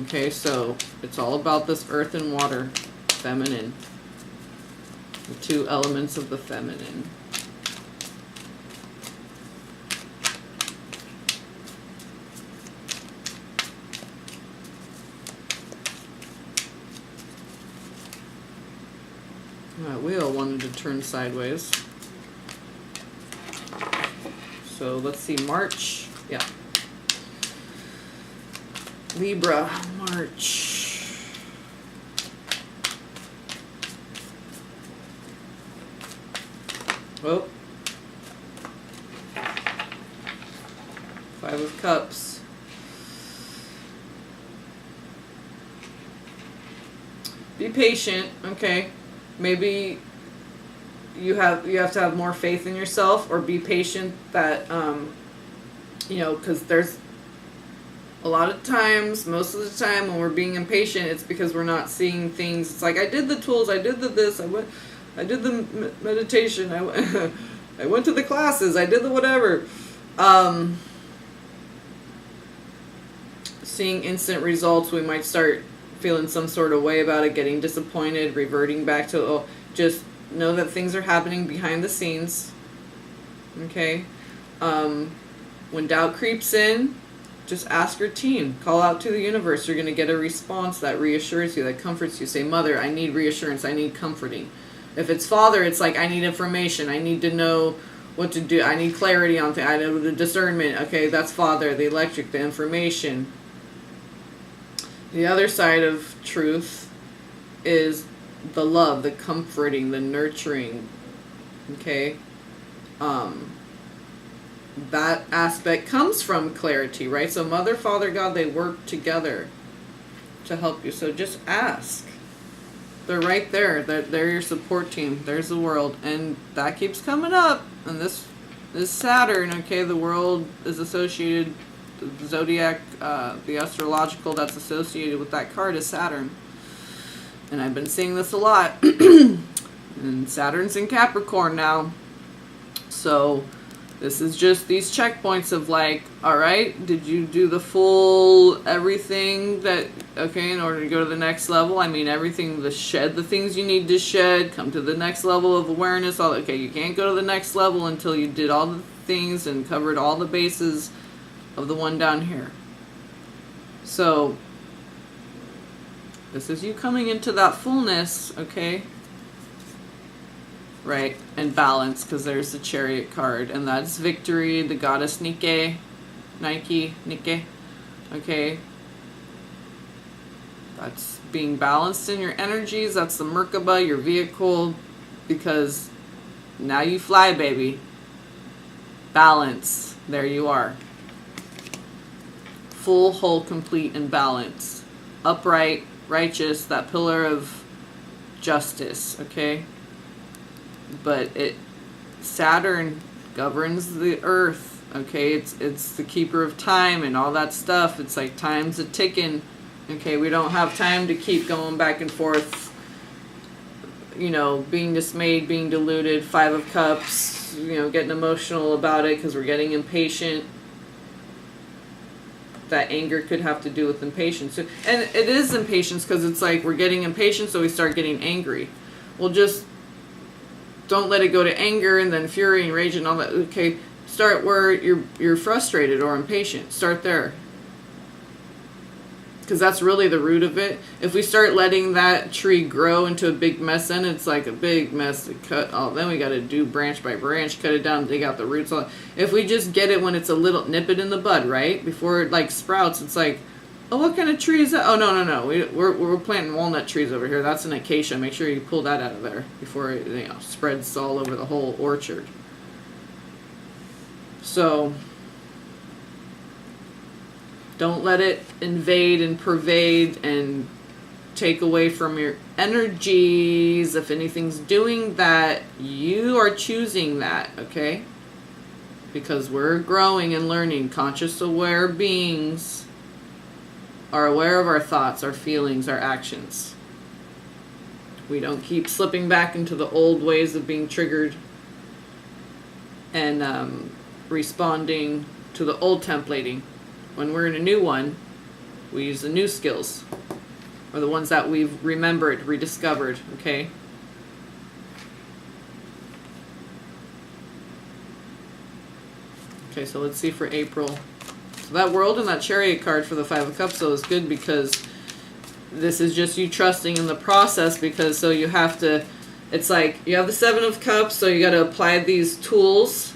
Okay, so it's all about this earth and water, feminine. The two elements of the feminine. My wheel wanted to turn sideways. So let's see, March. Yeah. Libra, March. Oh. 5 of Cups. Be patient, okay? Maybe you have to have more faith in yourself, or be patient that you know, because there's a lot of times, most of the time when we're being impatient, it's because we're not seeing things. It's like, I did the tools, I did the this, I did the meditation, I went to the classes, I did the whatever. Seeing instant results, we might start feeling some sort of way about it, getting disappointed, reverting back to, oh, just know that things are happening behind the scenes. Okay? When doubt creeps in, just ask your team. Call out to the universe. You're going to get a response that reassures you, that comforts you. Say, Mother, I need reassurance. I need comforting. If it's Father, it's like, I need information. I need to know what to do. I need clarity on things. I know the discernment. Okay, that's Father. The electric, the information. The other side of truth is the love, the comforting, the nurturing. Okay? That aspect comes from clarity, right? So Mother, Father, God, they work together to help you. So just ask. They're right there. They're your support team. There's the world. And that keeps coming up. And this is Saturn, okay? The world is associated, the zodiac, the astrological that's associated with that card is Saturn. And I've been seeing this a lot. And Saturn's in Capricorn now. So this is just these checkpoints of like, all right, did you do the full everything that, okay, in order to go to the next level? I mean, everything, shed the things you need to shed, come to the next level of awareness. All, okay, you can't go to the next level until you did all the things and covered all the bases of the one down here. So this is you coming into that fullness, okay? Right, and balance, because there's the Chariot card, and that's victory, the goddess Nike, okay? That's being balanced in your energies. That's the Merkaba, your vehicle, because now you fly, baby. Balance, there you are. Full, whole, complete, and balance. Upright, righteous, that pillar of justice, okay? But Saturn governs the earth, okay? It's the keeper of time and all that stuff. It's like time's a ticking, okay? We don't have time to keep going back and forth, you know, being dismayed, being deluded, 5 of Cups, you know, getting emotional about it because we're getting impatient. That anger could have to do with impatience. And it is impatience because it's like we're getting impatient, so we start getting angry. Well, just don't let it go to anger and then fury and rage and all that. Okay, start where you're frustrated or impatient. Start there. Because that's really the root of it. If we start letting that tree grow into a big mess, then it's like a big mess to cut. Oh, then we got to do branch by branch, cut it down, dig out the roots. If we just get it when it's a little, nip it in the bud, right? Before it like sprouts, it's like, oh, what kind of tree is that? Oh, no. We're planting walnut trees over here. That's an acacia. Make sure you pull that out of there before it spreads all over the whole orchard. So don't let it invade and pervade and take away from your energies. If anything's doing that, you are choosing that, okay? Because we're growing and learning. Conscious, aware beings are aware of our thoughts, our feelings, our actions. We don't keep slipping back into the old ways of being triggered and responding to the old templating. When we're in a new one, we use the new skills, or the ones that we've remembered, rediscovered, okay? Okay, so let's see for April. So that World and that Chariot card for the Five of Cups, though, is good because this is just you trusting in the process, because so you have to, it's like you have the Seven of Cups, so you got to apply these tools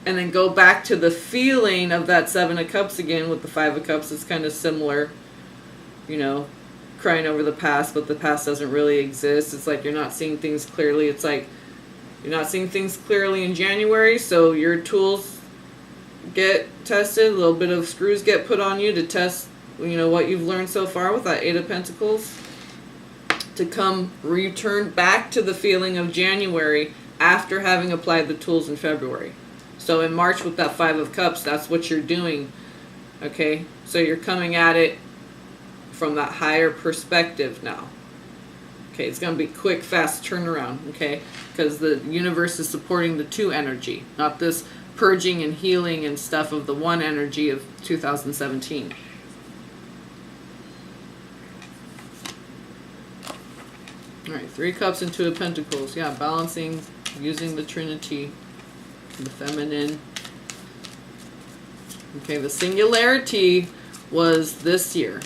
and then go back to the feeling of that Seven of Cups again with the Five of Cups. It's kind of similar, you know, crying over the past, but the past doesn't really exist. It's like you're not seeing things clearly. It's like you're not seeing things clearly in January, so your tools get tested. A little bit of screws get put on you to test, you know, what you've learned so far with that Eight of Pentacles, to come return back to the feeling of January after having applied the tools in February. So in March with that Five of Cups, that's what you're doing, okay? So you're coming at it from that higher perspective now. Okay, it's going to be quick, fast turnaround, okay? Because the universe is supporting the two energy, not this purging and healing and stuff of the one energy of 2017. All right, Three Cups and Two of Pentacles. Yeah, balancing, using the Trinity, the feminine. Okay, the singularity was this year.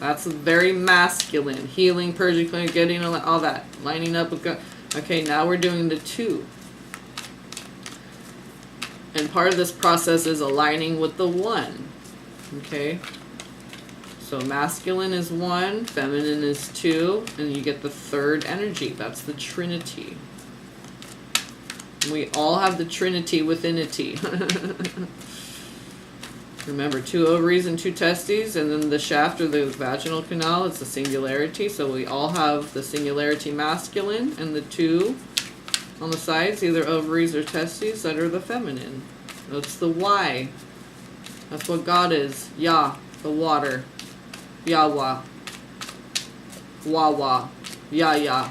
That's very masculine. Healing, purging, getting all that. Lining up with God. Okay, now we're doing the two. And part of this process is aligning with the one. Okay? So masculine is one, feminine is two, and you get the third energy. That's the Trinity. We all have the Trinity within a T. Remember, 2 ovaries and 2 testes, and then the shaft or the vaginal canal, it's the singularity. So we all have the singularity masculine, and the 2 on the sides, either ovaries or testes, that are the feminine. That's the Y. That's what God is. Yah, the water. Yahweh. Wawa. Yah.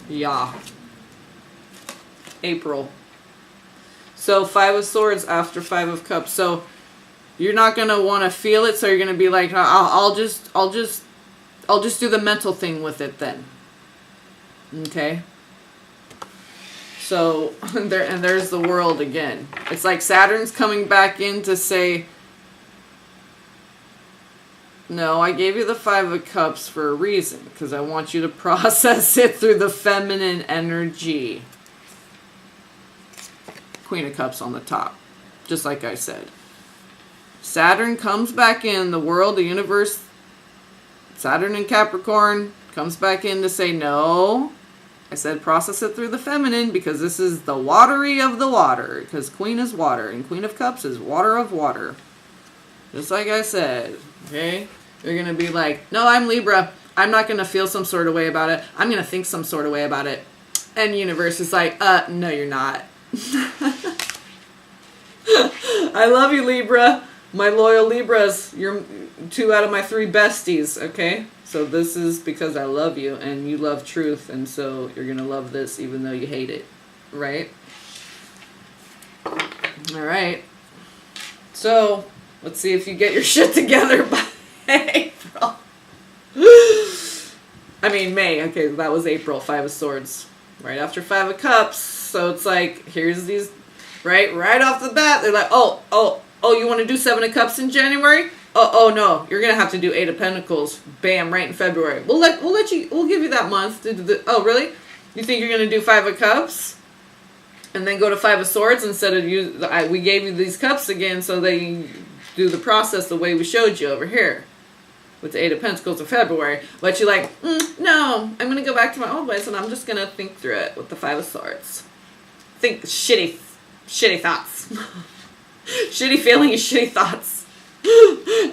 Yah. April. So 5 of Swords after 5 of Cups. So you're not going to want to feel it, so you're going to be like, I'll just do the mental thing with it then. Okay? So there's the World again. It's like Saturn's coming back in to say, no, I gave you the 5 of Cups for a reason, because I want you to process it through the feminine energy. Queen of Cups on the top, just like I said. Saturn comes back in, the world, the universe, Saturn in Capricorn comes back in to say, no, I said process it through the feminine, because this is the watery of the water, because Queen is water, and Queen of Cups is water of water. Just like I said, okay? You're going to be like, no, I'm Libra. I'm not going to feel some sort of way about it. I'm going to think some sort of way about it. And the universe is like, no, you're not. I love you, Libra. My loyal Libras. You're 2 out of my 3 besties, okay? So this is because I love you and you love truth, and so you're going to love this even though you hate it, right? All right. So let's see if you get your shit together by April. I mean, May. Okay, that was April. 5 of Swords. Right after 5 of Cups. So it's like, here's these right? Right off the bat, they're like, oh, you want to do 7 of Cups in January? Oh no, you're gonna have to do 8 of Pentacles. Bam, right in February. We'll give you that month. Oh really? You think you're gonna do 5 of Cups, and then go to 5 of Swords instead of we gave you these cups again, so they do the process the way we showed you over here with the 8 of Pentacles in February. But you're like, no, I'm gonna go back to my old ways, and I'm just gonna think through it with the 5 of Swords. Think shitty thoughts, shitty feelings, shitty thoughts.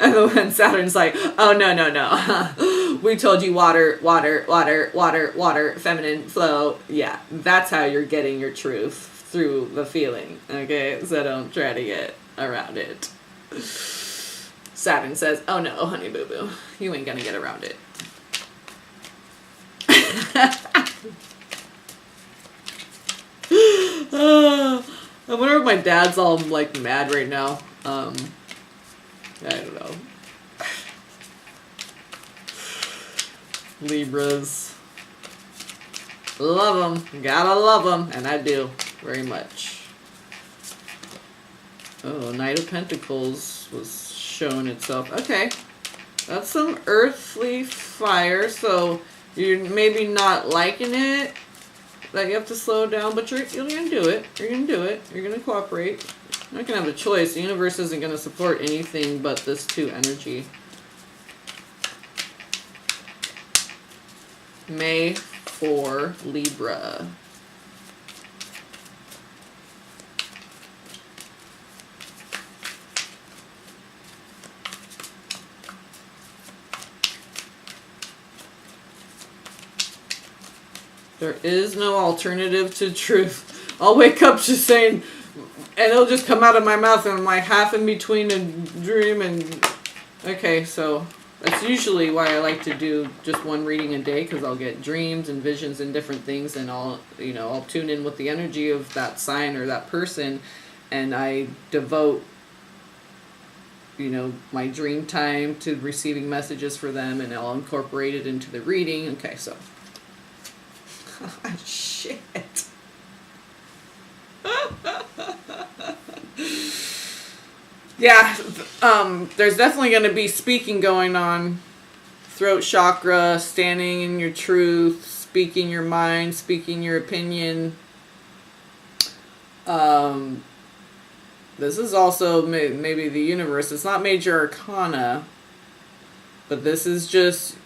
And then Saturn's like, oh no. We told you water, feminine flow. Yeah, that's how you're getting your truth, through the feeling. Okay, so don't try to get around it. Saturn says, oh no, honey boo boo, you ain't gonna get around it. I wonder if my dad's all like mad right now. I don't know. Libras. Love them. Gotta love them. And I do. Very much. Oh, Knight of Pentacles was showing itself. Okay. That's some earthly fire. So you're maybe not liking it. That you have to slow down. But you're going to do it. You're going to do it. You're going to cooperate. You're not going to have a choice. The universe isn't going to support anything but this 2 energy. May for Libra. There is no alternative to truth. I'll wake up just saying, and it'll just come out of my mouth, and I'm like half in between a dream and... Okay, so that's usually why I like to do just 1 reading a day, because I'll get dreams and visions and different things, and I'll tune in with the energy of that sign or that person, and I devote, my dream time to receiving messages for them, and I'll incorporate it into the reading. Okay, so... Shit. Yeah, there's definitely going to be speaking going on. Throat chakra, standing in your truth, speaking your mind, speaking your opinion. This is also maybe the universe. It's not major arcana, but this is just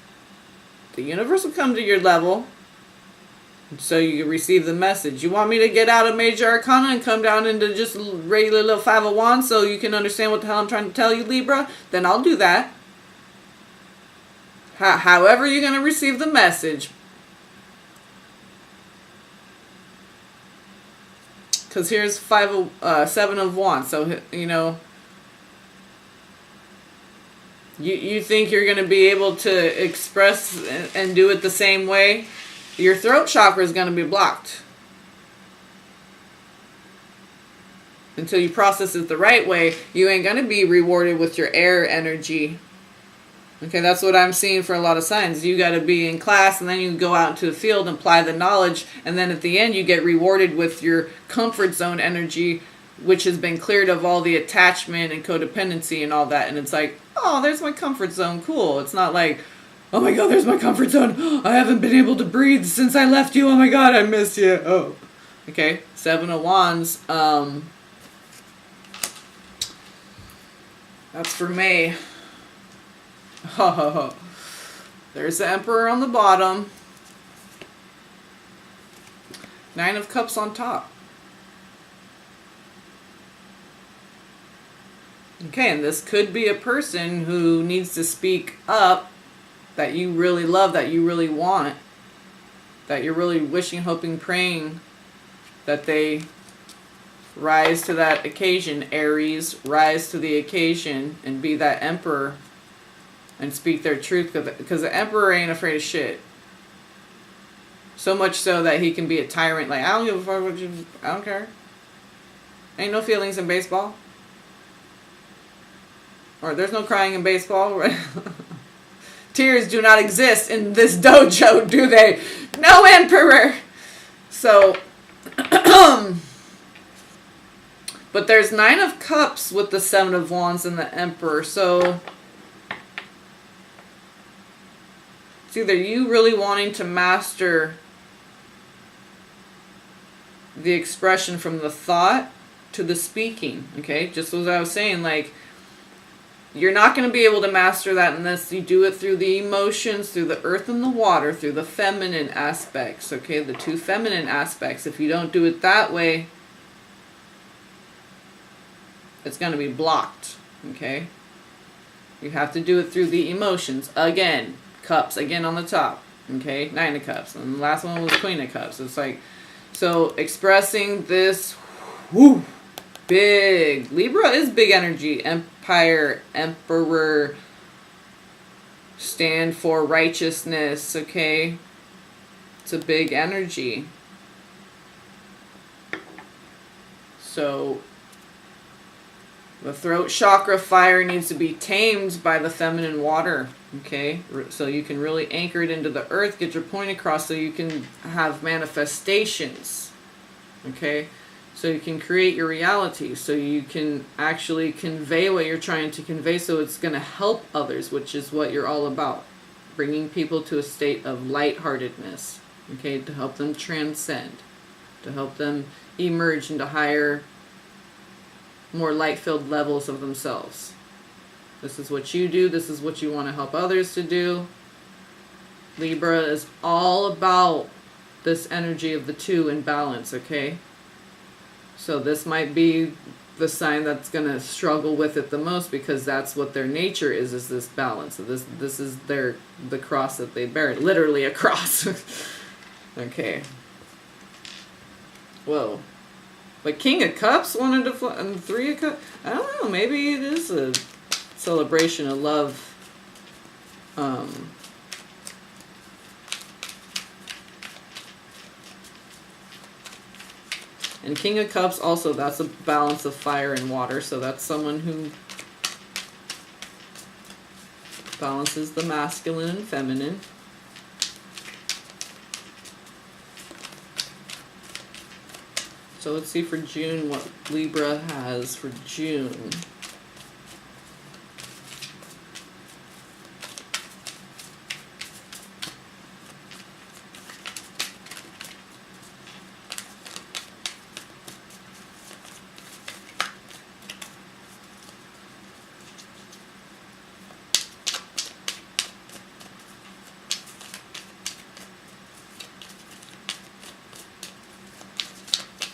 the universe will come to your level. So you can receive the message. You want me to get out of major arcana and come down into just regular little 5 of Wands so you can understand what the hell I'm trying to tell you, Libra? Then I'll do that. However you're going to receive the message. Because here's 7 of Wands. So, you think you're going to be able to express and do it the same way? Your throat chakra is going to be blocked until you process it the right way. You ain't going to be rewarded with your air energy. Okay, that's what I'm seeing for a lot of signs. You got to be in class, and then you go out into the field and apply the knowledge, and then at the end you get rewarded with your comfort zone energy, which has been cleared of all the attachment and codependency and all that. And it's like, oh, there's my comfort zone. Cool. It's not like, oh my God, there's my comfort zone. I haven't been able to breathe since I left you. Oh my God, I miss you. Oh. Okay, 7 of Wands. That's for May. Oh, there's the Emperor on the bottom. 9 of Cups on top. Okay, and this could be a person who needs to speak up, that you really love, that you really want, that you're really wishing, hoping, praying that they rise to that occasion. Aries, rise to the occasion and be that emperor and speak their truth, because the emperor ain't afraid of shit. So much so that he can be a tyrant. Like, I don't give a fuck what you... I don't care. Ain't no feelings in baseball. Or there's no crying in baseball, right? Tears do not exist in this dojo, do they? No, emperor! So, But there's 9 of Cups with the 7 of Wands and the Emperor. So it's either you really wanting to master the expression from the thought to the speaking, okay? Just as I was saying, like, you're not going to be able to master that unless you do it through the emotions, through the earth and the water, through the feminine aspects, okay? The 2 feminine aspects. If you don't do it that way, it's going to be blocked, okay? You have to do it through the emotions. Again, Cups, again on the top, okay? 9 of Cups. And the last one was Queen of Cups. It's like, so expressing this, whoo, big. Libra is big energy. Empire, Emperor, stand for righteousness, okay? It's a big energy. So the throat chakra fire needs to be tamed by the feminine water, okay? So you can really anchor it into the earth, get your point across so you can have manifestations, okay? So you can create your reality, so you can actually convey what you're trying to convey, so it's going to help others, which is what you're all about. Bringing people to a state of lightheartedness, okay? To help them transcend, to help them emerge into higher, more light-filled levels of themselves. This is what you do. This is what you want to help others to do. Libra is all about this energy of the 2 in balance, okay? So this might be the sign that's going to struggle with it the most, because that's what their nature is this balance. So this is the cross that they bear. Literally a cross. Okay. Whoa. But King of Cups wanted to fly, and 3 of Cups, I don't know, maybe it is a celebration of love. And King of Cups also, that's a balance of fire and water, so that's someone who balances the masculine and feminine. So let's see for June what Libra has for June.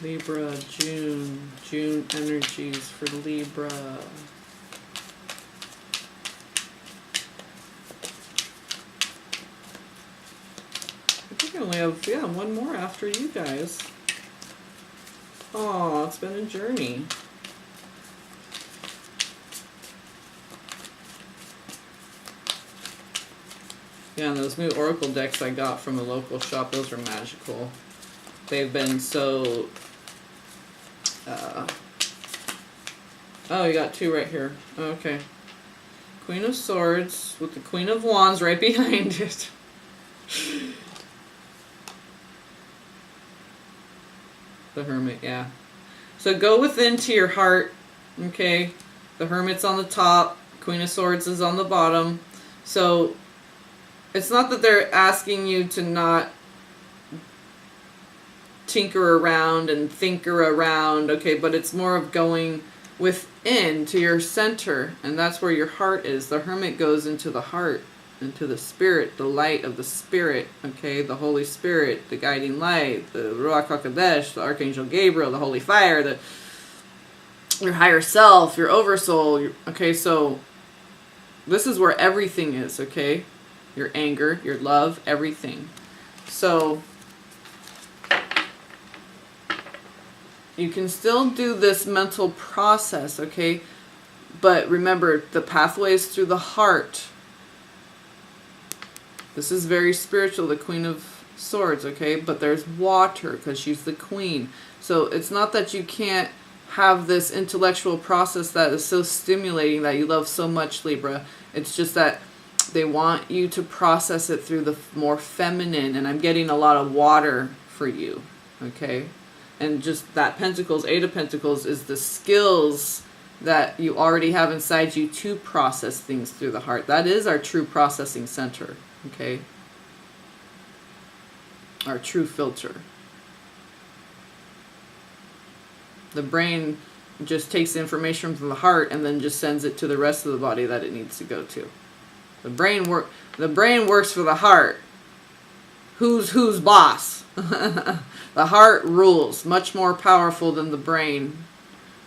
Libra, June energies for Libra. I think I only have, yeah, one more after you guys. Oh, it's been a journey. Yeah, and those new Oracle decks I got from a local shop, those are magical. They've been so... oh, you got 2 right here. Okay. Queen of Swords with the Queen of Wands right behind it. The Hermit, yeah. So go within to your heart, okay? The Hermit's on the top. Queen of Swords is on the bottom. So it's not that they're asking you to not tinker around and thinker around, okay, but it's more of going within to your center, and that's where your heart is. The Hermit goes into the heart, into the spirit, the light of the spirit, okay, the Holy Spirit, the guiding light, the Ruach HaKodesh, the Archangel Gabriel, the Holy Fire, your higher self, your oversoul, okay, so this is where everything is, okay, your anger, your love, everything. So you can still do this mental process, okay? But remember, the pathway is through the heart. This is very spiritual, the Queen of Swords, okay? But there's water, because she's the queen. So it's not that you can't have this intellectual process that is so stimulating that you love so much, Libra. It's just that they want you to process it through the more feminine, and I'm getting a lot of water for you, okay? And just that Pentacles, Eight of Pentacles, is the skills that you already have inside you to process things through the heart. That is our true processing center, okay? Our true filter. The brain just takes the information from the heart and then just sends it to the rest of the body that it needs to go to. The brain works for the heart. Who's boss? The heart rules, much more powerful than the brain.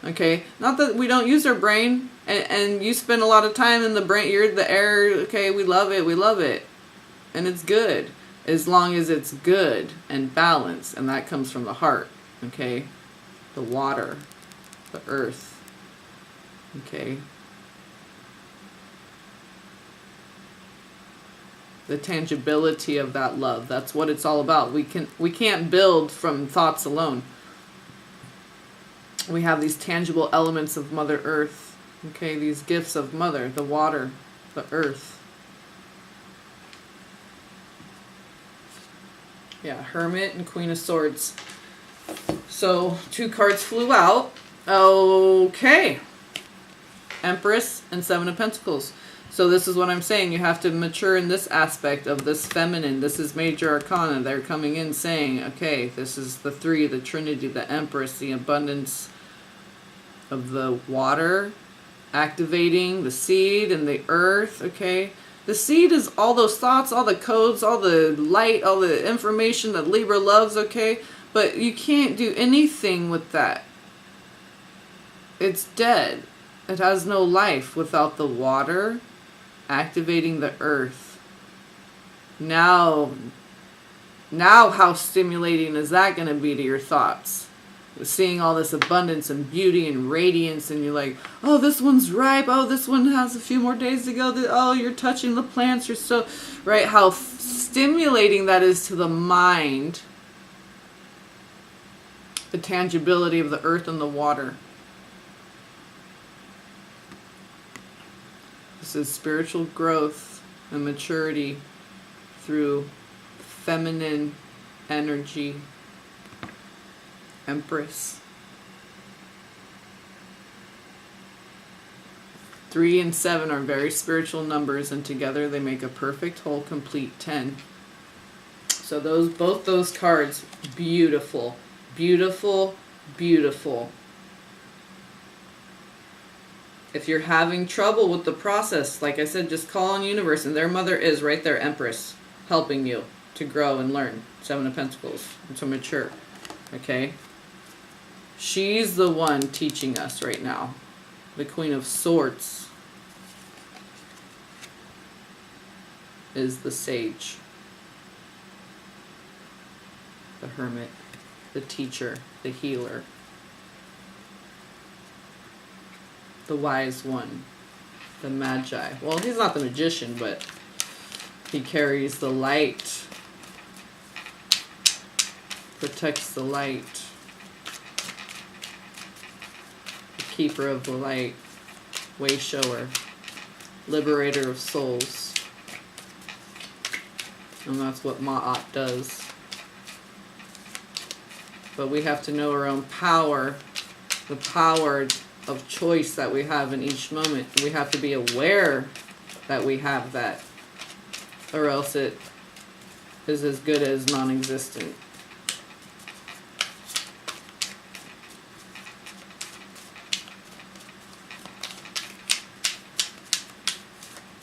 Okay, not that we don't use our brain, and you spend a lot of time in the brain. You're the air. Okay, we love it, and it's good as long as it's good and balanced, and that comes from the heart. Okay, the water, the earth. Okay, the tangibility of that love. That's what it's all about. We can't build from thoughts alone. We have these tangible elements of Mother Earth. Okay, these gifts of Mother, the water, the earth. Yeah, Hermit and Queen of Swords. So 2 cards flew out. Okay. Empress and Seven of Pentacles. So this is what I'm saying. You have to mature in this aspect of this feminine. This is Major Arcana. They're coming in saying, okay, this is the 3, the Trinity, the Empress, the abundance of the water, activating the seed and the earth, okay? The seed is all those thoughts, all the codes, all the light, all the information that Libra loves, okay? But you can't do anything with that. It's dead. It has no life without the water activating the earth. Now how stimulating is that going to be to your thoughts? Seeing all this abundance and beauty and radiance, and you're like, oh, this one's ripe, oh, this one has a few more days to go, oh, you're touching the plants, you're so, right? How stimulating that is to the mind, the tangibility of the earth and the water. This is spiritual growth and maturity through feminine energy. Empress. 3 and 7 are very spiritual numbers, and together they make a perfect whole, complete 10. So both those cards, beautiful, beautiful, beautiful. If you're having trouble with the process, like I said, just call on universe, and their mother is right there, Empress, helping you to grow and learn. 7 of Pentacles, and to mature. Okay? She's the one teaching us right now. The Queen of Swords is the sage, the hermit, the teacher, the healer, the wise one, the magi. Well, he's not the magician, but he carries the light, protects the light, the keeper of the light, way shower, liberator of souls. And that's what Ma'at does. But we have to know our own power, the power of choice that we have in each moment. We have to be aware that we have that, or else it is as good as non-existent.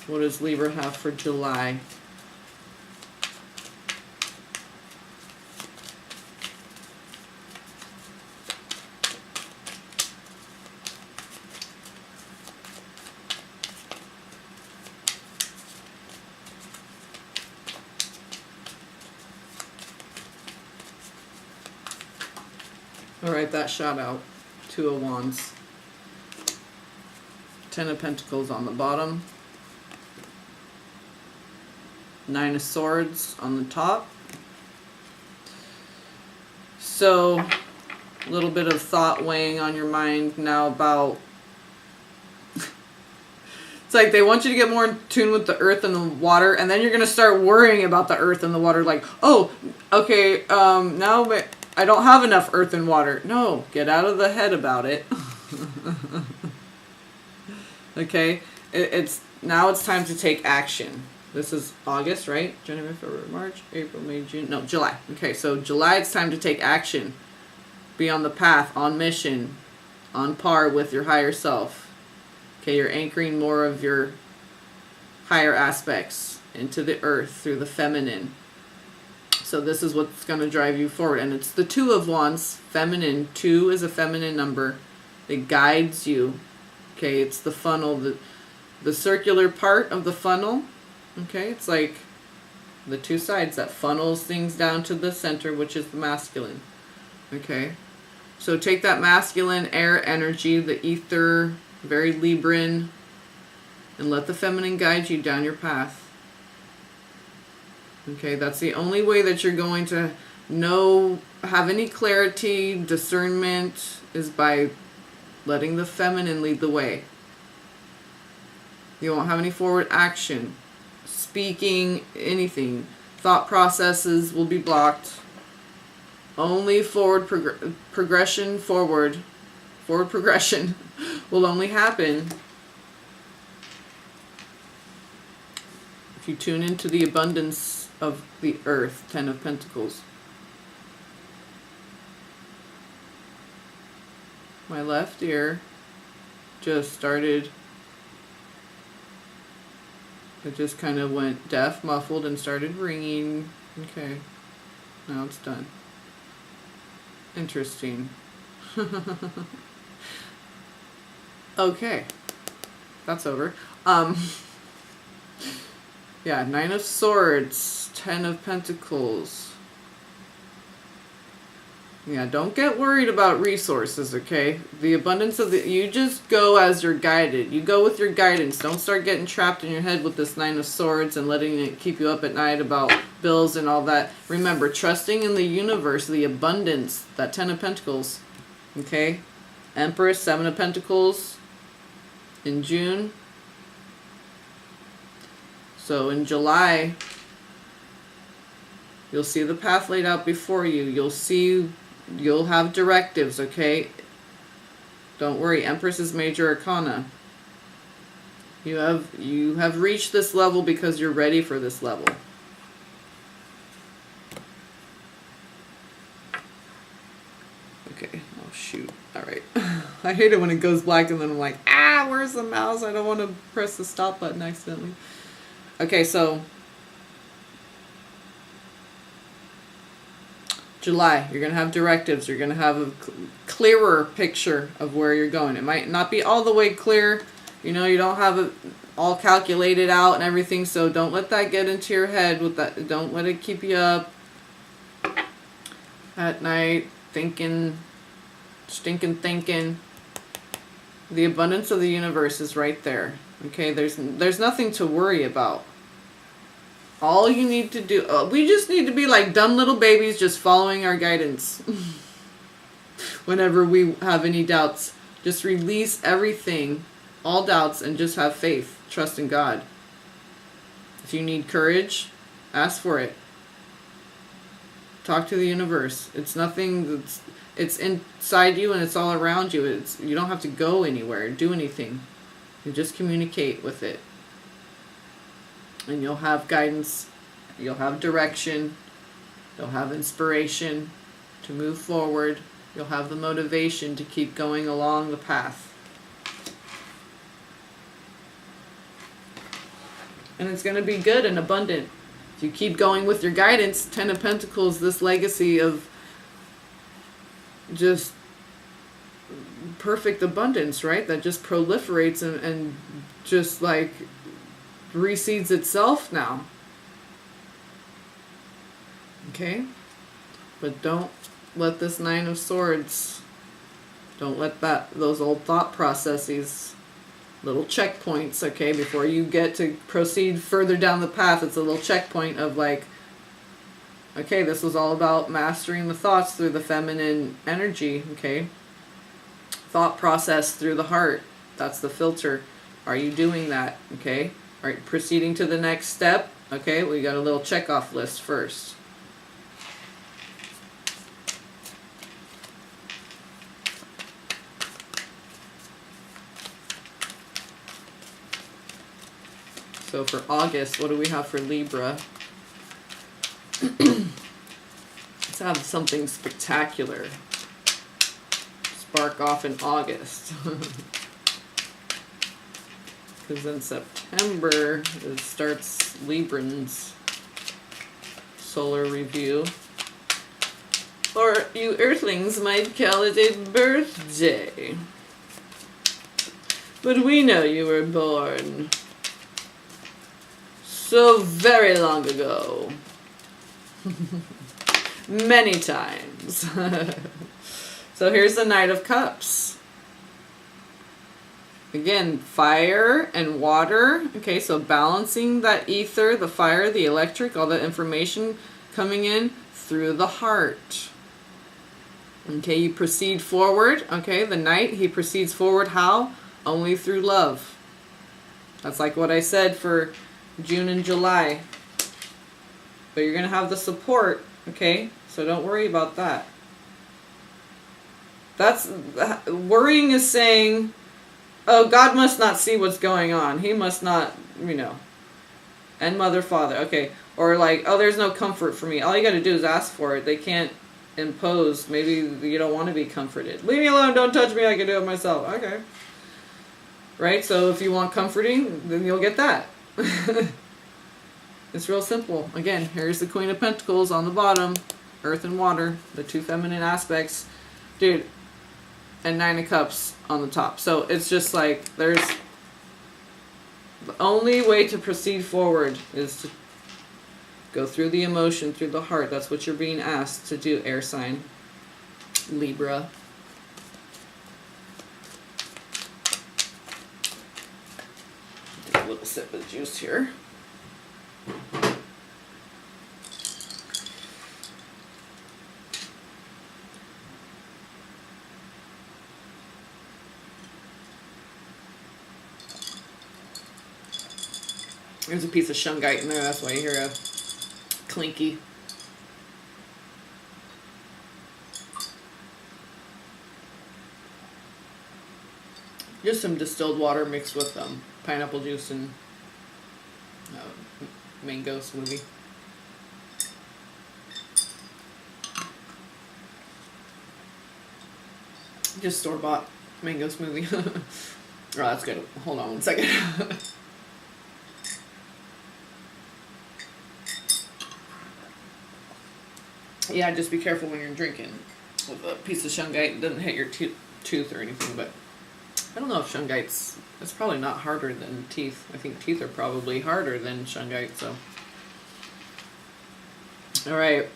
What does Libra have for July? Alright, that shot out. 2 of Wands. 10 of Pentacles on the bottom. 9 of Swords on the top. So, a little bit of thought weighing on your mind now about... It's like they want you to get more in tune with the earth and the water, and then you're going to start worrying about the earth and the water. Like, oh, okay, now I don't have enough earth and water. No, get out of the head about it. Okay, now it's time to take action. This is August, right? January, February, March, April, May, June. No, July. Okay, so July, it's time to take action. Be on the path, on mission, on par with your higher self. Okay, you're anchoring more of your higher aspects into the earth through the feminine. So this is what's going to drive you forward. And it's the Two of Wands, feminine. 2 is a feminine number that guides you. Okay, it's the funnel, the circular part of the funnel. Okay, it's like the two sides that funnels things down to the center, which is the masculine. Okay, so take that masculine air energy, the ether, very Libran, and let the feminine guide you down your path. Okay, that's the only way that you're going to have any clarity, discernment, is by letting the feminine lead the way. You won't have any forward action, speaking, anything. Thought processes will be blocked. Only forward progression will only happen if you tune into the abundance of the earth. 10 of Pentacles. My left ear just started, it just kind of went deaf, muffled, and started ringing. Okay, now it's done. Interesting. Okay, that's over. Yeah, 9 of Swords, 10 of Pentacles. Yeah, don't get worried about resources, okay? The abundance of you just go as you're guided. You go with your guidance. Don't start getting trapped in your head with this 9 of Swords and letting it keep you up at night about bills and all that. Remember, trusting in the universe, the abundance, that 10 of Pentacles, okay? Empress, 7 of Pentacles in June. So in July, you'll see the path laid out before you. You'll have directives, okay? Don't worry, Empress is major arcana. You have reached this level because you're ready for this level. Okay, oh shoot. Alright. I hate it when it goes black and then I'm like, where's the mouse? I don't want to press the stop button accidentally. Okay, so July, you're going to have directives. You're going to have a clearer picture of where you're going. It might not be all the way clear. You know, you don't have it all calculated out and everything, so don't let that get into your head with that. Don't let it keep you up at night thinking, stinking thinking. The abundance of the universe is right there. Okay, there's nothing to worry about. All you need to do, we just need to be like dumb little babies just following our guidance. Whenever we have any doubts, just release everything, all doubts, and just have faith. Trust in God. If you need courage, ask for it. Talk to the universe. It's nothing it's inside you and it's all around you. You don't have to go anywhere, do anything. You just communicate with it. And you'll have guidance, you'll have direction, you'll have inspiration to move forward, you'll have the motivation to keep going along the path. And it's going to be good and abundant. If you keep going with your guidance, 10 of Pentacles, this legacy of just perfect abundance, right? That just proliferates and just like reseeds itself now. Okay? But don't let this 9 of Swords, don't let those old thought processes, little checkpoints, okay, before you get to proceed further down the path, it's a little checkpoint of like, okay, this was all about mastering the thoughts through the feminine energy, okay? Thought process through the heart, that's the filter. Are you doing that, okay? All right, proceeding to the next step. Okay, we got a little check-off list first. So for August, what do we have for Libra? Let's have something spectacular spark off in August. Because in September, it starts Librans solar review. Or you Earthlings might call it a birthday. But we know you were born so very long ago. Many times. So here's the Knight of Cups. Again, fire and water. Okay, so balancing that ether, the fire, the electric, all the information coming in through the heart. Okay, you proceed forward. Okay, the Knight, he proceeds forward how? Only through love. That's like what I said for June and July. But you're going to have the support, okay? So don't worry about that. That's worrying is saying, oh, God must not see what's going on. He must not, you know. And mother, father. Okay. Or like, oh, there's no comfort for me. All you got to do is ask for it. They can't impose. Maybe you don't want to be comforted. Leave me alone. Don't touch me. I can do it myself. Okay. Right? So if you want comforting, then you'll get that. It's real simple. Again, here's the Queen of Pentacles on the bottom. Earth and water. The two feminine aspects. Dude. And Nine of Cups on the top. So it's just like, there's... The only way to proceed forward is to go through the emotion, through the heart. That's what you're being asked to do, air sign. Libra. Take a little sip of juice here. There's a piece of shungite in there, that's why you hear a clinky. Just some distilled water mixed with pineapple juice and mango smoothie. Just store-bought mango smoothie. Oh, that's good. Hold on one second. Yeah, just be careful when you're drinking with a piece of shungite. It doesn't hit your tooth or anything, but I don't know if shungite's... It's probably not harder than teeth. I think teeth are probably harder than shungite, so... Alright.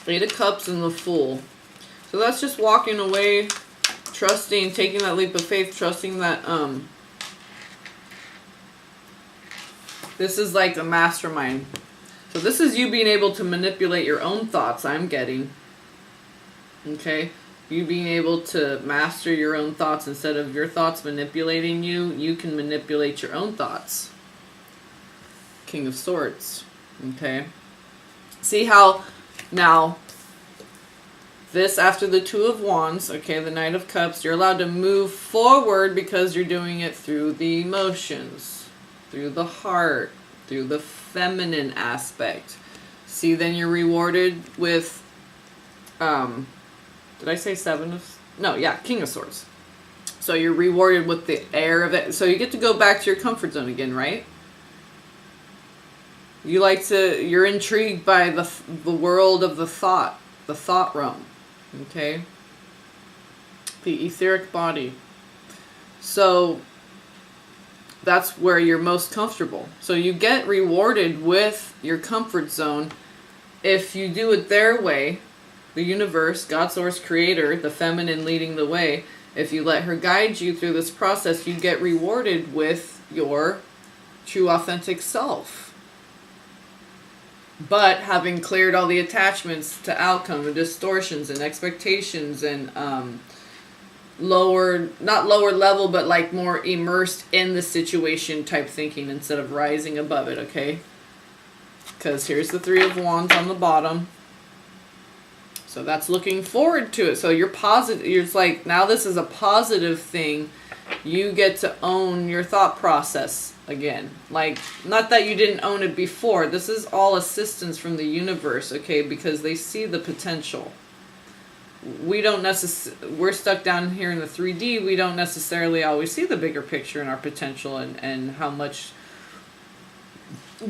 Eight of Cups and the Fool. So that's just walking away, trusting, taking that leap of faith, trusting that, this is like a mastermind. So this is you being able to manipulate your own thoughts, I'm getting. Okay? You being able to master your own thoughts instead of your thoughts manipulating you. You can manipulate your own thoughts. King of Swords. Okay? See how now this after the Two of Wands, okay, the Knight of Cups, you're allowed to move forward because you're doing it through the emotions. Through the heart, through the feminine aspect. See, then you're rewarded with, did I say Seven of, no, yeah, King of Swords. So you're rewarded with the air of it. So you get to go back to your comfort zone again, right? You like to, you're intrigued by the world of the thought realm, okay? The etheric body. So that's where you're most comfortable. So you get rewarded with your comfort zone if you do it their way. The universe, God, source, creator, the feminine leading the way. If you let her guide you through this process, you get rewarded with your true authentic self. But having cleared all the attachments to outcome and distortions and expectations and lower, not lower level, but like more immersed in the situation type thinking instead of rising above it, okay? Because here's the Three of Wands on the bottom. So that's looking forward to it. So you're positive. You're like, now this is a positive thing. You get to own your thought process again. Like, not that you didn't own it before. This is all assistance from the universe, okay? Because they see the potential. We don't we're stuck down here in the 3D. We don't necessarily always see the bigger picture and our potential and how much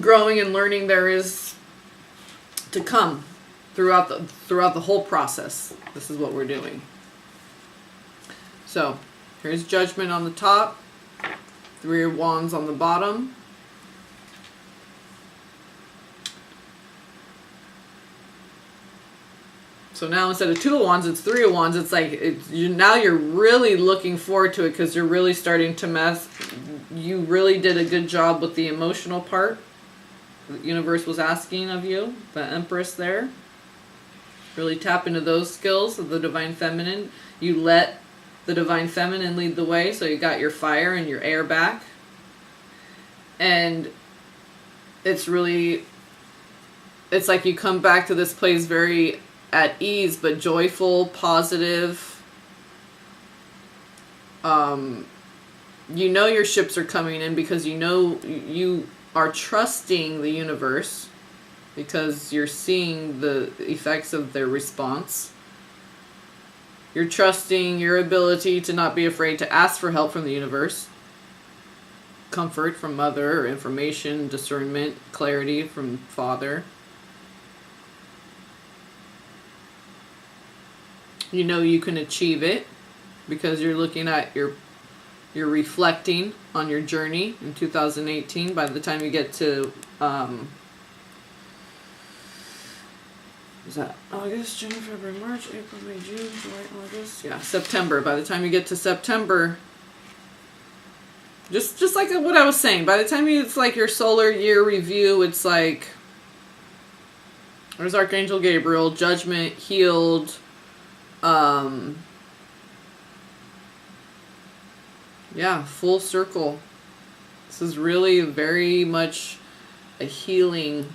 growing and learning there is to come throughout the whole process. This is what we're doing. So here's Judgment on the top, 3 of Wands on the bottom. So now instead of 2 of Wands, it's 3 of Wands. It's like, now you're really looking forward to it because you're really starting to you really did a good job with the emotional part. The universe was asking of you, the Empress there. Really tap into those skills of the Divine Feminine. You let the Divine Feminine lead the way, so you got your fire and your air back. And it's like you come back to this place very at ease, but joyful, positive. You know your ships are coming in because you know you are trusting the universe because you're seeing the effects of their response. You're trusting your ability to not be afraid to ask for help from the universe. Comfort from Mother, or information, discernment, clarity from Father. You know you can achieve it because you're looking at you're reflecting on your journey in 2018. By the time you get to is that August, June, February, March, April, May, June, July, August? Yeah, September. By the time you get to September, just like what I was saying, by the time it's like your solar year review, it's like there's Archangel Gabriel, Judgment, healed. Yeah, full circle. This is really very much a healing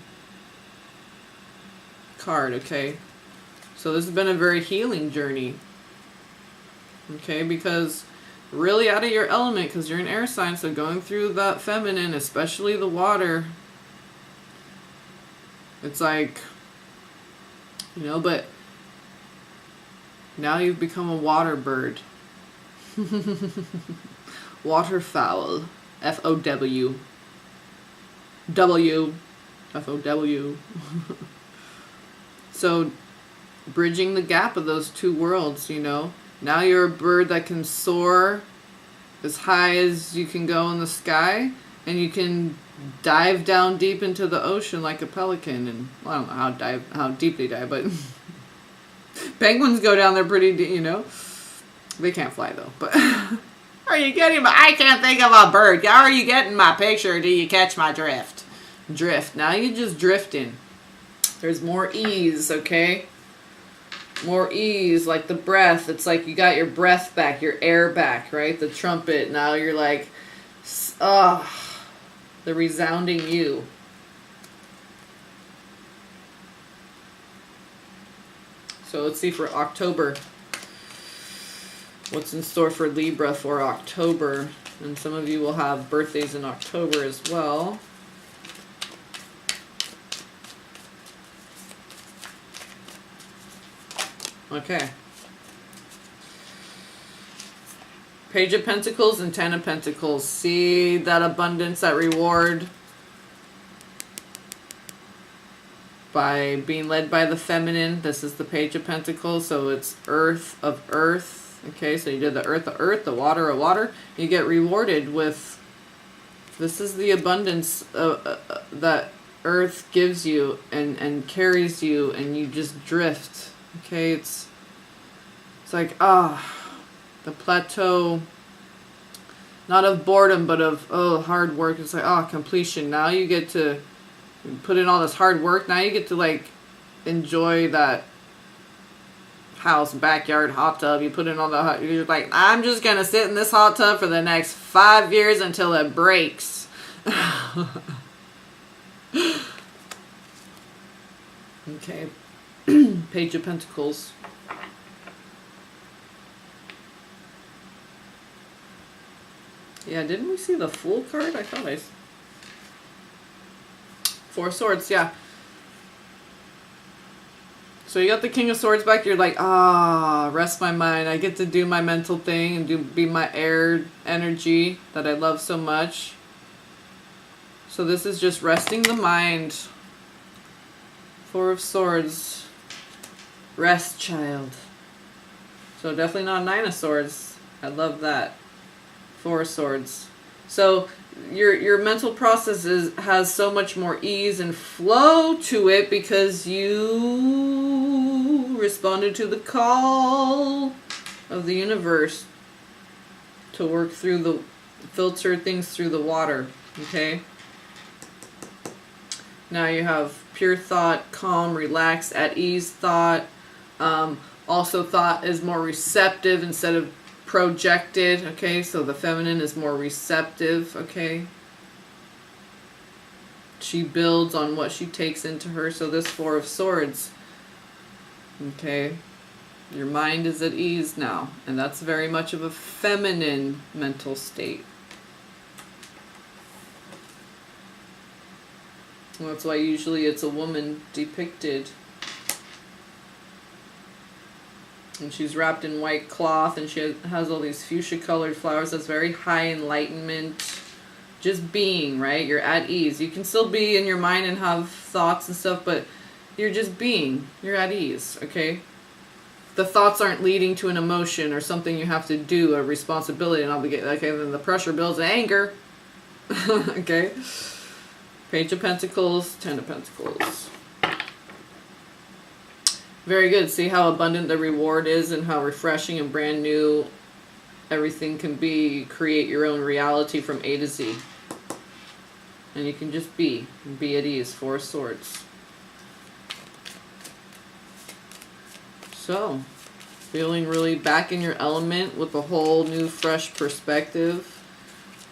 card, okay? So this has been a very healing journey, okay? Because really out of your element, because you're an air sign, so going through that feminine, especially the water, it's like, you know, but now you've become a water bird. Waterfowl. F-O-W. W. F-O-W. So, bridging the gap of those two worlds, you know. Now you're a bird that can soar as high as you can go in the sky, and you can dive down deep into the ocean like a pelican. And well, I don't know how deep they dive, but penguins go down there pretty deep, you know. They can't fly though, but are you getting my, I can't think of a bird. Are you getting my picture? Do you catch my drift? Drift. Now you're just drifting. There's more ease, okay? More ease, like the breath. It's like you got your breath back, your air back, right? The trumpet. Now you're like, the resounding you. So let's see for October. What's in store for Libra for October? And some of you will have birthdays in October as well. Okay. Page of Pentacles and Ten of Pentacles. See that abundance, that reward by being led by the feminine. This is the Page of Pentacles, so it's earth of earth. Okay, so you did the earth of earth, the water of water. You get rewarded with, this is the abundance that earth gives you and carries you, and you just drift. Okay, it's like, the plateau, not of boredom, but of, hard work. It's like, completion. Now you get to put in all this hard work. Now you get to, like, enjoy that house, backyard, hot tub. You put in all the you're like, I'm just going to sit in this hot tub for the next 5 years until it breaks. Okay. Page of Pentacles. Yeah, didn't we see the Fool card? I thought Four of Swords, yeah. So you got the King of Swords back. You're like, rest my mind. I get to do my mental thing and be my air energy that I love so much. So this is just resting the mind. Four of Swords. Rest, child. So definitely not Nine of Swords. I love that. Four of Swords. So your mental process has so much more ease and flow to it because you responded to the call of the universe to work through filter things through the water. Okay? Now you have pure thought, calm, relaxed, at ease thought. Also thought is more receptive instead of projected. Okay, so the feminine is more receptive. Okay, she builds on what she takes into her. So this Four of Swords, okay, your mind is at ease now, and that's very much of a feminine mental state. And that's why usually it's a woman depicted. And she's wrapped in white cloth, and she has all these fuchsia colored flowers. That's very high enlightenment. Just being, right? You're at ease. You can still be in your mind and have thoughts and stuff, but you're just being. You're at ease, okay? The thoughts aren't leading to an emotion or something you have to do, a responsibility, and obligation. Okay, then the pressure builds anger. Okay? Page of Pentacles, Ten of Pentacles. Very good. See how abundant the reward is and how refreshing and brand new everything can be. You create your own reality from A to Z. And you can just be at ease. Four of Swords. So, feeling really back in your element with a whole new fresh perspective.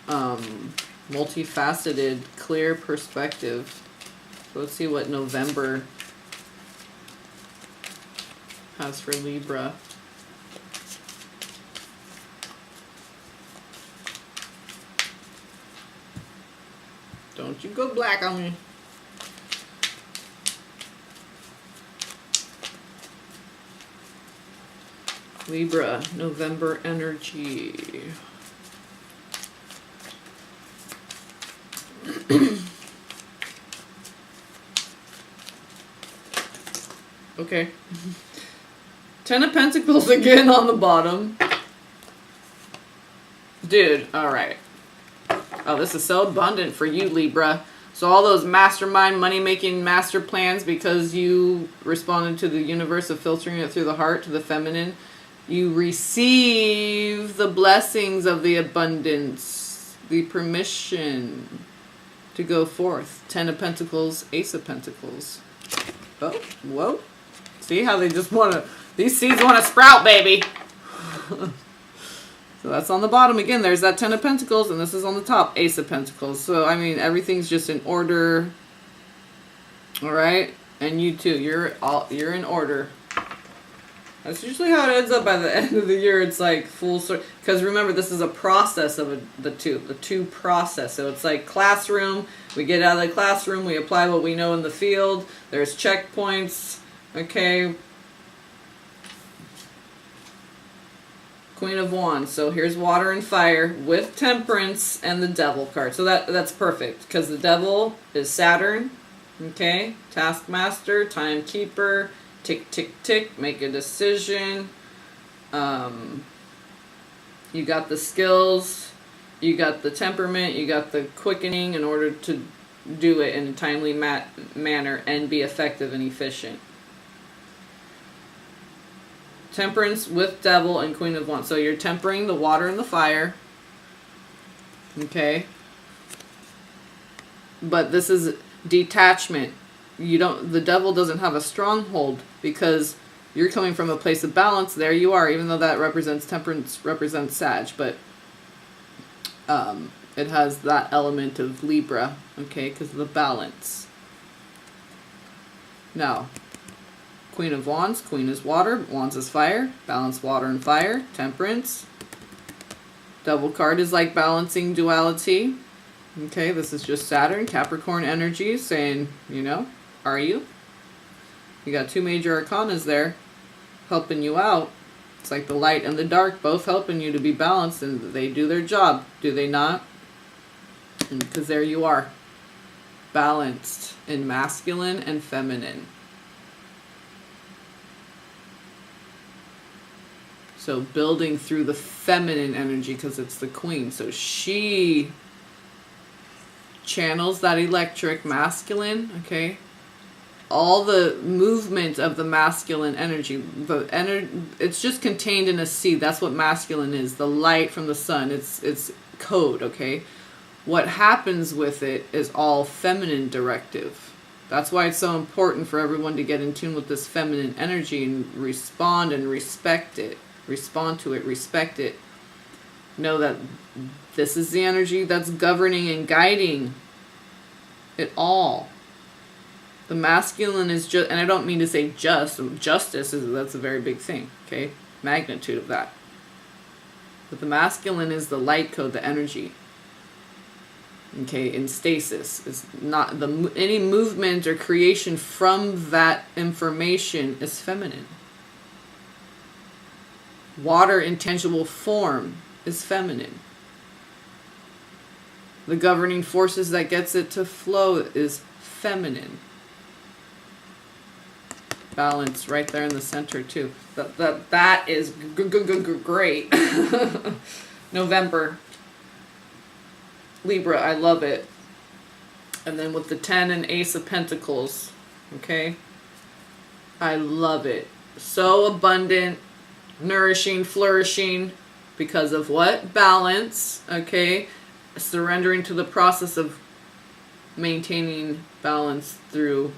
Multifaceted, clear perspective. So let's see what November has for Libra. Don't you go black on me. Libra, November energy. Okay. Ten of Pentacles again on the bottom. Dude, alright. Oh, this is so abundant for you, Libra. So all those mastermind, money-making master plans, because you responded to the universe of filtering it through the heart to the feminine, you receive the blessings of the abundance, the permission to go forth. Ten of Pentacles, Ace of Pentacles. Oh, whoa. See how they just want to... These seeds want to sprout, baby. So that's on the bottom. Again, there's that Ten of Pentacles, and this is on the top, Ace of Pentacles. So, I mean, everything's just in order. All right? And you too. You're in order. That's usually how it ends up by the end of the year. It's like full circle. Because remember, this is a process of the two process. So it's like classroom. We get out of the classroom. We apply what we know in the field. There's checkpoints. Okay? Queen of Wands. So here's water and fire with Temperance and the Devil card. So that's perfect because the Devil is Saturn. Okay? Taskmaster, Timekeeper, tick, tick, tick, make a decision. You got the skills, you got the temperament, you got the quickening in order to do it in a timely manner and be effective and efficient. Temperance with Devil and Queen of Wands. So you're tempering the water and the fire. Okay? But this is detachment. The Devil doesn't have a stronghold because you're coming from a place of balance. There you are, even though that represents Temperance, represents Sag, but it has that element of Libra, okay, because of the balance. Now, Queen of Wands. Queen is water. Wands is fire. Balance water and fire. Temperance. Double card is like balancing duality. Okay, this is just Saturn, Capricorn energy saying, you know, are you? You got 2 major arcanas there helping you out. It's like the light and the dark both helping you to be balanced, and they do their job, do they not? Because there you are, balanced in masculine and feminine. So building through the feminine energy because it's the queen. So she channels that electric masculine, okay? All the movement of the masculine energy, it's just contained in a seed. That's what masculine is, the light from the sun. It's code, okay? What happens with it is all feminine directive. That's why it's so important for everyone to get in tune with this feminine energy and respond and respect it. Respond to it, respect it. Know that this is the energy that's governing and guiding it all. The masculine is just, and I don't mean to say justice that's a very big thing, okay? Magnitude of that. But the masculine is the light code, the energy. Okay, in stasis. It's not any movement or creation from that information is feminine. Water in tangible form is feminine. The governing forces that gets it to flow is feminine. Balance right there in the center too. That is great. November. Libra, I love it. And then with the 10 and Ace of Pentacles, okay? I love it. So abundant, nourishing, flourishing, because of what? Balance, okay? Surrendering to the process of maintaining balance through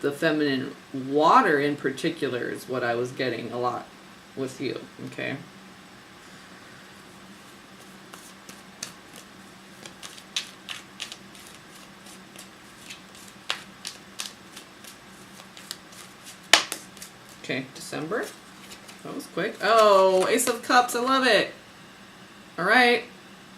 the feminine. Water in particular is what I was getting a lot with you, okay? Okay, December. That was quick. Oh, Ace of Cups. I love it. All right.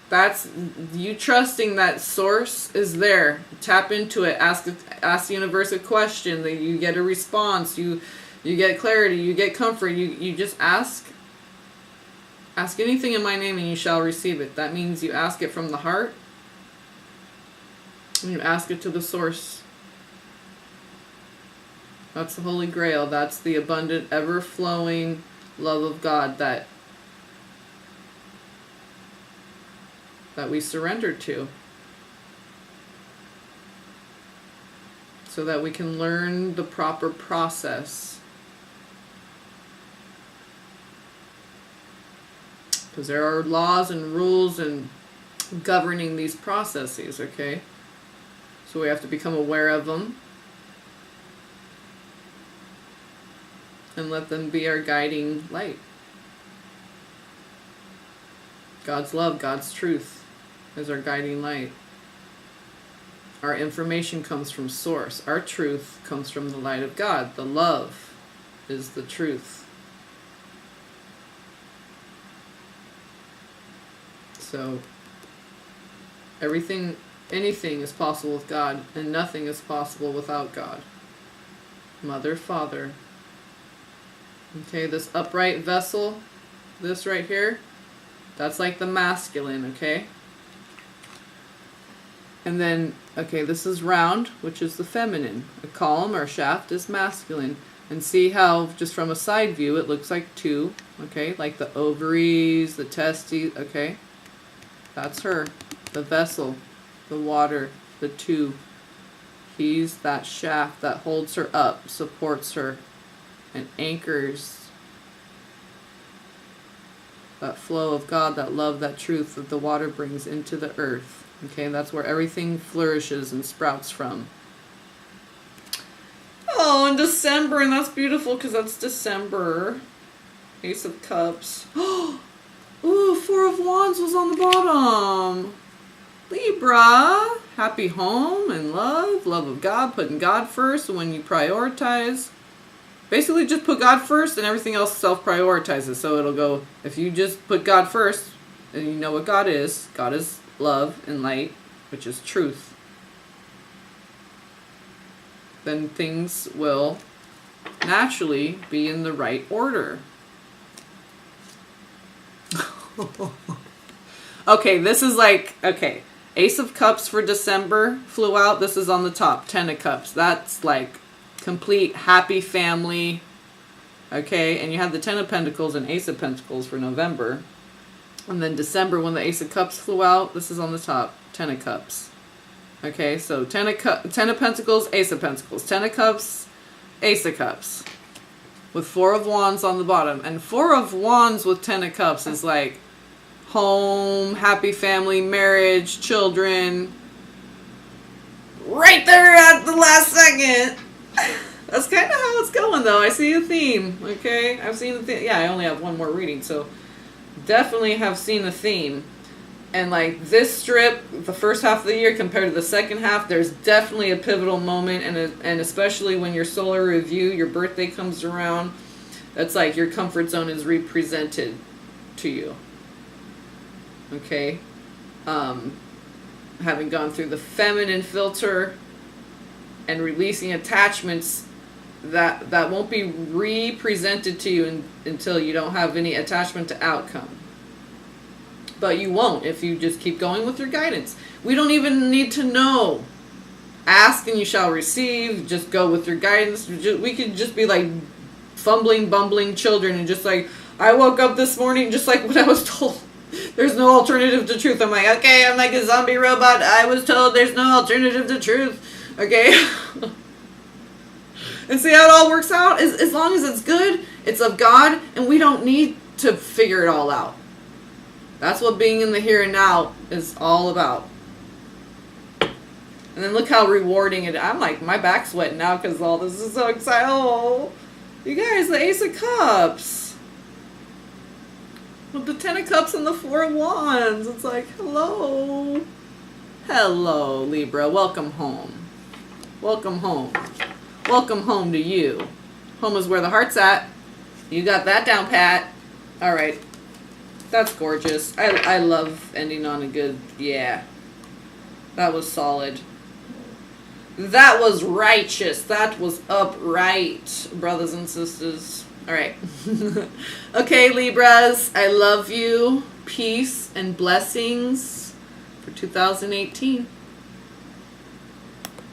That's you trusting that source is there. Tap into it. Ask the universe a question. That you get a response. You get clarity. You get comfort. You just ask. Ask anything in my name and you shall receive it. That means you ask it from the heart. And you ask it to the source. That's the Holy Grail. That's the abundant, ever-flowing love of God that we surrender to. So that we can learn the proper process. Because there are laws and rules and governing these processes, okay? So we have to become aware of them. And let them be our guiding light. God's love, God's truth is our guiding light. Our information comes from source. Our truth comes from the light of God. The love is the truth. So, anything is possible with God, and nothing is possible without God. Mother, Father. Okay, this upright vessel, this right here, that's like the masculine, okay? And then, okay, this is round, which is the feminine. A column or shaft is masculine. And see how, just from a side view, it looks like 2, okay? Like the ovaries, the testes, okay? That's her. The vessel, the water, the 2. He's that shaft that holds her up, supports her, and anchors that flow of God, that love, that truth that the water brings into the earth. Okay, that's where everything flourishes and sprouts from. Oh, in December, and that's beautiful because that's December. Ace of Cups. Ooh, 4 of Wands was on the bottom. Libra. Happy home and love of God, putting God first when you prioritize. basically just put God first and everything else self-prioritizes. So it'll go, if you just put God first and you know what God is love and light, which is truth, then things will naturally be in the right order. Okay, this is like, okay, Ace of Cups for December flew out. This is on the top. Ten of Cups. That's like complete happy family. Okay, and you have the Ten of Pentacles and Ace of Pentacles for November. And then December, when the Ace of Cups flew out, this is on the top. Ten of Cups. Okay, so Ten of Pentacles, Ace of Pentacles. Ten of Cups, Ace of Cups. With Four of Wands on the bottom. And Four of Wands with Ten of Cups is like home, happy family, marriage, children. Right there at the last second. That's kind of how it's going, though. I see a theme, okay? I've seen a theme. Yeah, I only have one more reading, so definitely have seen a theme. And like this strip, the first half of the year compared to the second half, there's definitely a pivotal moment, and especially when your solar review, your birthday comes around, that's like your comfort zone is represented to you. Okay? Having gone through the feminine filter and releasing attachments that won't be represented to you until you don't have any attachment to outcome. But you won't if you just keep going with your guidance. We don't even need to know. Ask and you shall receive. Just go with your guidance. We could just be like fumbling, bumbling children and just like, I woke up this morning just like what I was told. There's no alternative to truth. I'm like, okay, I'm like a zombie robot. I was told there's no alternative to truth. Okay? And see how it all works out? As long as it's good, it's of God, and we don't need to figure it all out. That's what being in the here and now is all about. And then look how rewarding it is. I'm like, my back's sweating now because all this is so exciting. Oh, you guys, the Ace of Cups. With the Ten of Cups and the Four of Wands. It's like, hello. Hello, Libra. Welcome home. Welcome home. Welcome home to you. Home is where the heart's at. You got that down pat. All right. That's gorgeous. I love ending on a good, yeah. That was solid. That was righteous. That was upright, brothers and sisters. All right. Okay, Libras, I love you. Peace and blessings for 2018.